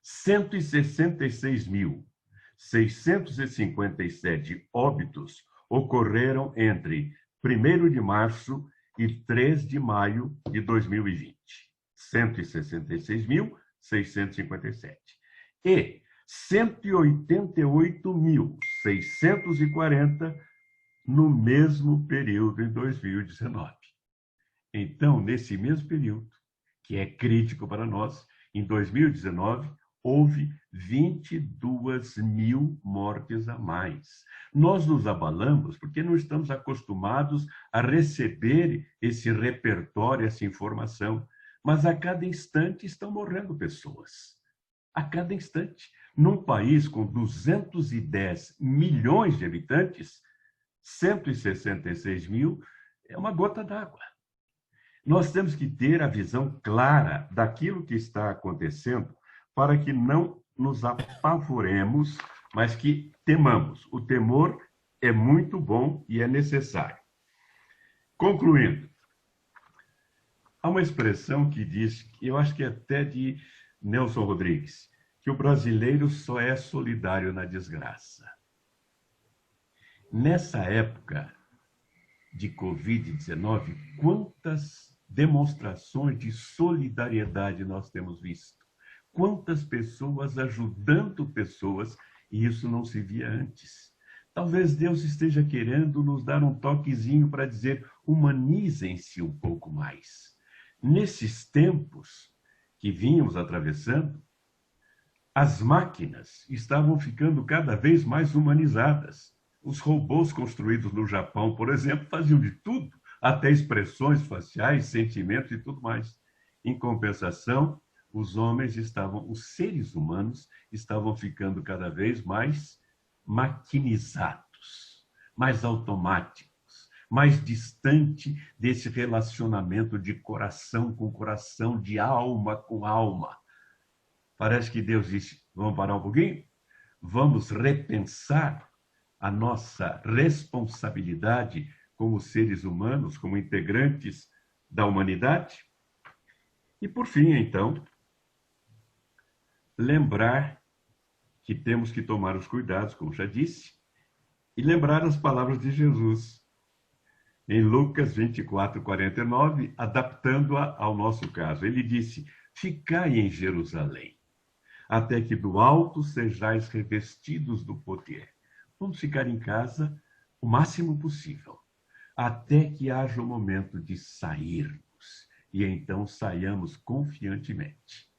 166.657 óbitos ocorreram entre 1º de março e 3 de maio de 2020. 166.657. E 188.640 no mesmo período em 2019. Então, nesse mesmo período, que é crítico para nós, em 2019, houve 22 mil mortes a mais. Nós nos abalamos porque não estamos acostumados a receber esse repertório, essa informação. Mas a cada instante estão morrendo pessoas. A cada instante. Num país com 210 milhões de habitantes, 166 mil é uma gota d'água. Nós temos que ter a visão clara daquilo que está acontecendo para que não nos apavoremos, mas que temamos. O temor é muito bom e é necessário. Concluindo, há uma expressão que diz, eu acho que é até de Nelson Rodrigues, que o brasileiro só é solidário na desgraça. Nessa época de Covid-19, quantas demonstrações de solidariedade nós temos visto? Quantas pessoas ajudando pessoas, e isso não se via antes. Talvez Deus esteja querendo nos dar um toquezinho para dizer, humanizem-se um pouco mais. Nesses tempos que vínhamos atravessando, as máquinas estavam ficando cada vez mais humanizadas. Os robôs construídos no Japão, por exemplo, faziam de tudo, até expressões faciais, sentimentos e tudo mais. Em compensação, os seres humanos estavam ficando cada vez mais maquinizados, mais automáticos, mais distante desse relacionamento de coração com coração, de alma com alma. Parece que Deus disse, vamos parar um pouquinho? Vamos repensar a nossa responsabilidade como seres humanos, como integrantes da humanidade? E, por fim, então, lembrar que temos que tomar os cuidados, como já disse, e lembrar as palavras de Jesus, em Lucas 24:49, adaptando-a ao nosso caso. Ele disse, ficai em Jerusalém, até que do alto sejais revestidos do poder. Vamos ficar em casa o máximo possível, até que haja o momento de sairmos, e então saiamos confiantemente.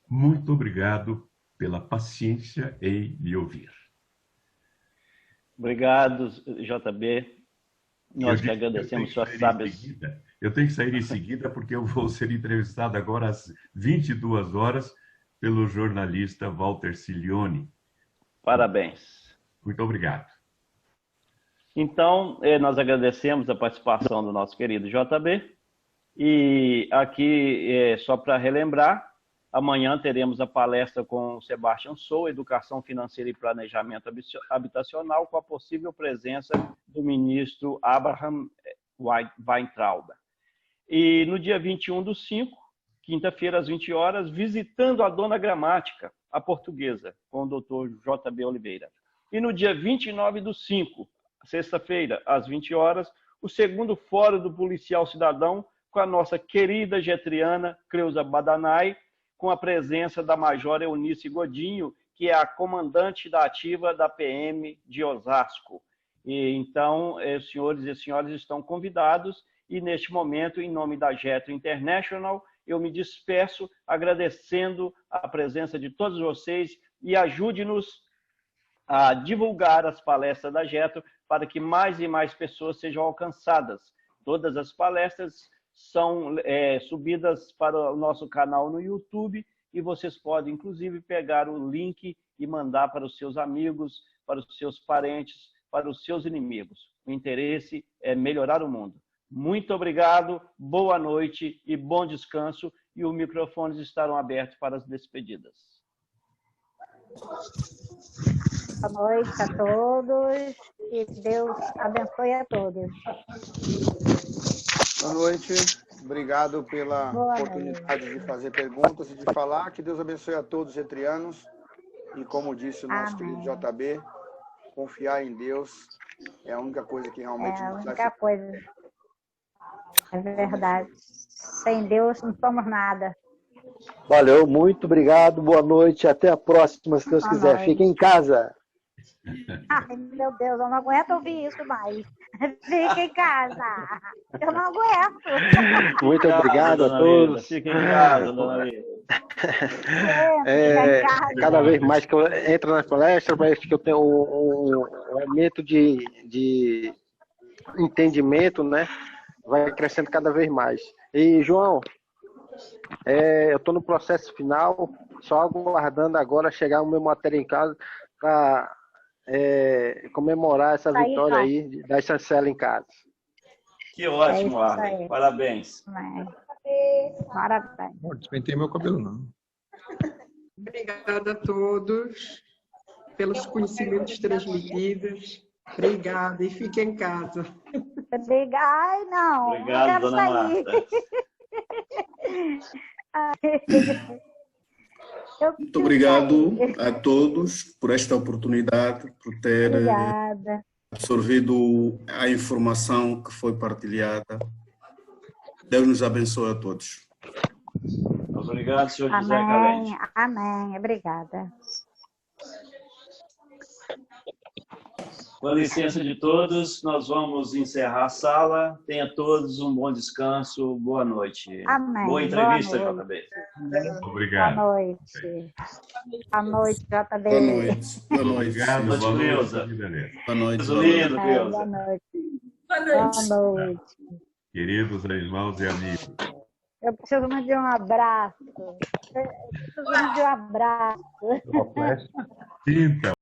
Muito obrigado pela paciência em me ouvir. Obrigado, JB. Nós que agradecemos suas sábias. Eu tenho que sair em seguida, porque eu vou ser entrevistado agora às 22 horas pelo jornalista Walter Cilione. Parabéns. Muito obrigado. Então, nós agradecemos a participação do nosso querido JB. E aqui, só para relembrar, amanhã teremos a palestra com o Sebastião Sou, Educação Financeira e Planejamento Habitacional, com a possível presença do ministro Abraham Weintraub. E no dia 21/5, quinta-feira, às 20 horas, visitando a Dona Gramática, a portuguesa, com o doutor JB Oliveira. E no dia 29/5, sexta-feira, às 20 horas, o segundo Fórum do Policial Cidadão, com a nossa querida getriana Creuza Badanai, com a presença da Major Eunice Godinho, que é a comandante da ativa da PM de Osasco. E, então, senhores e senhoras estão convidados, e neste momento, em nome da Getro International, eu me despeço agradecendo a presença de todos vocês e ajude-nos a divulgar as palestras da Getro para que mais e mais pessoas sejam alcançadas. Todas as palestras são subidas para o nosso canal no YouTube e vocês podem, inclusive, pegar o link e mandar para os seus amigos, para os seus parentes, para os seus inimigos. O interesse é melhorar o mundo. Muito obrigado, boa noite e bom descanso, e os microfones estarão abertos para as despedidas. Boa noite a todos e Deus abençoe a todos. Boa noite. Obrigado pela oportunidade de fazer perguntas e de falar. Que Deus abençoe a todos os etrianos. E como disse o nosso querido JB, confiar em Deus é a única coisa que realmente É a nos única coisa. É verdade. Sem Deus não somos nada. Valeu, muito obrigado, boa noite, até a próxima, se Deus quiser. Fiquem em casa. Ai, meu Deus, eu não aguento ouvir isso mais. Fique em casa. Eu não aguento. Muito obrigado a todos. Fiquem em casa, dona Lida. Cada vez mais que eu entro nas palestras, parece que eu tenho um aumento de entendimento, né? Vai crescendo cada vez mais. E, João, eu estou no processo final, só aguardando agora chegar o meu material em casa para comemorar essa vitória aí da chancela em casa. Que ótimo, Arlen. Parabéns. Parabéns. Não despentei meu cabelo, não. Obrigada a todos pelos conhecimentos transmitidos. Obrigada e fiquem em casa. Ai, não. Obrigado, não dona Marta. Muito obrigado a todos por esta oportunidade, por ter absorvido a informação que foi partilhada. Deus nos abençoe a todos. Obrigado, senhor José Calente. Amém. Obrigada. Com a licença de todos, nós vamos encerrar a sala. Tenha todos um bom descanso. Boa noite. Amém. Boa entrevista, JB. Obrigado. Boa noite. Boa noite, JB. Boa noite. Boa noite. Obrigado, boa noite, Cleusa. Boa noite. Boa noite. Boa noite. Queridos irmãos e amigos. Eu preciso de um abraço. Sinta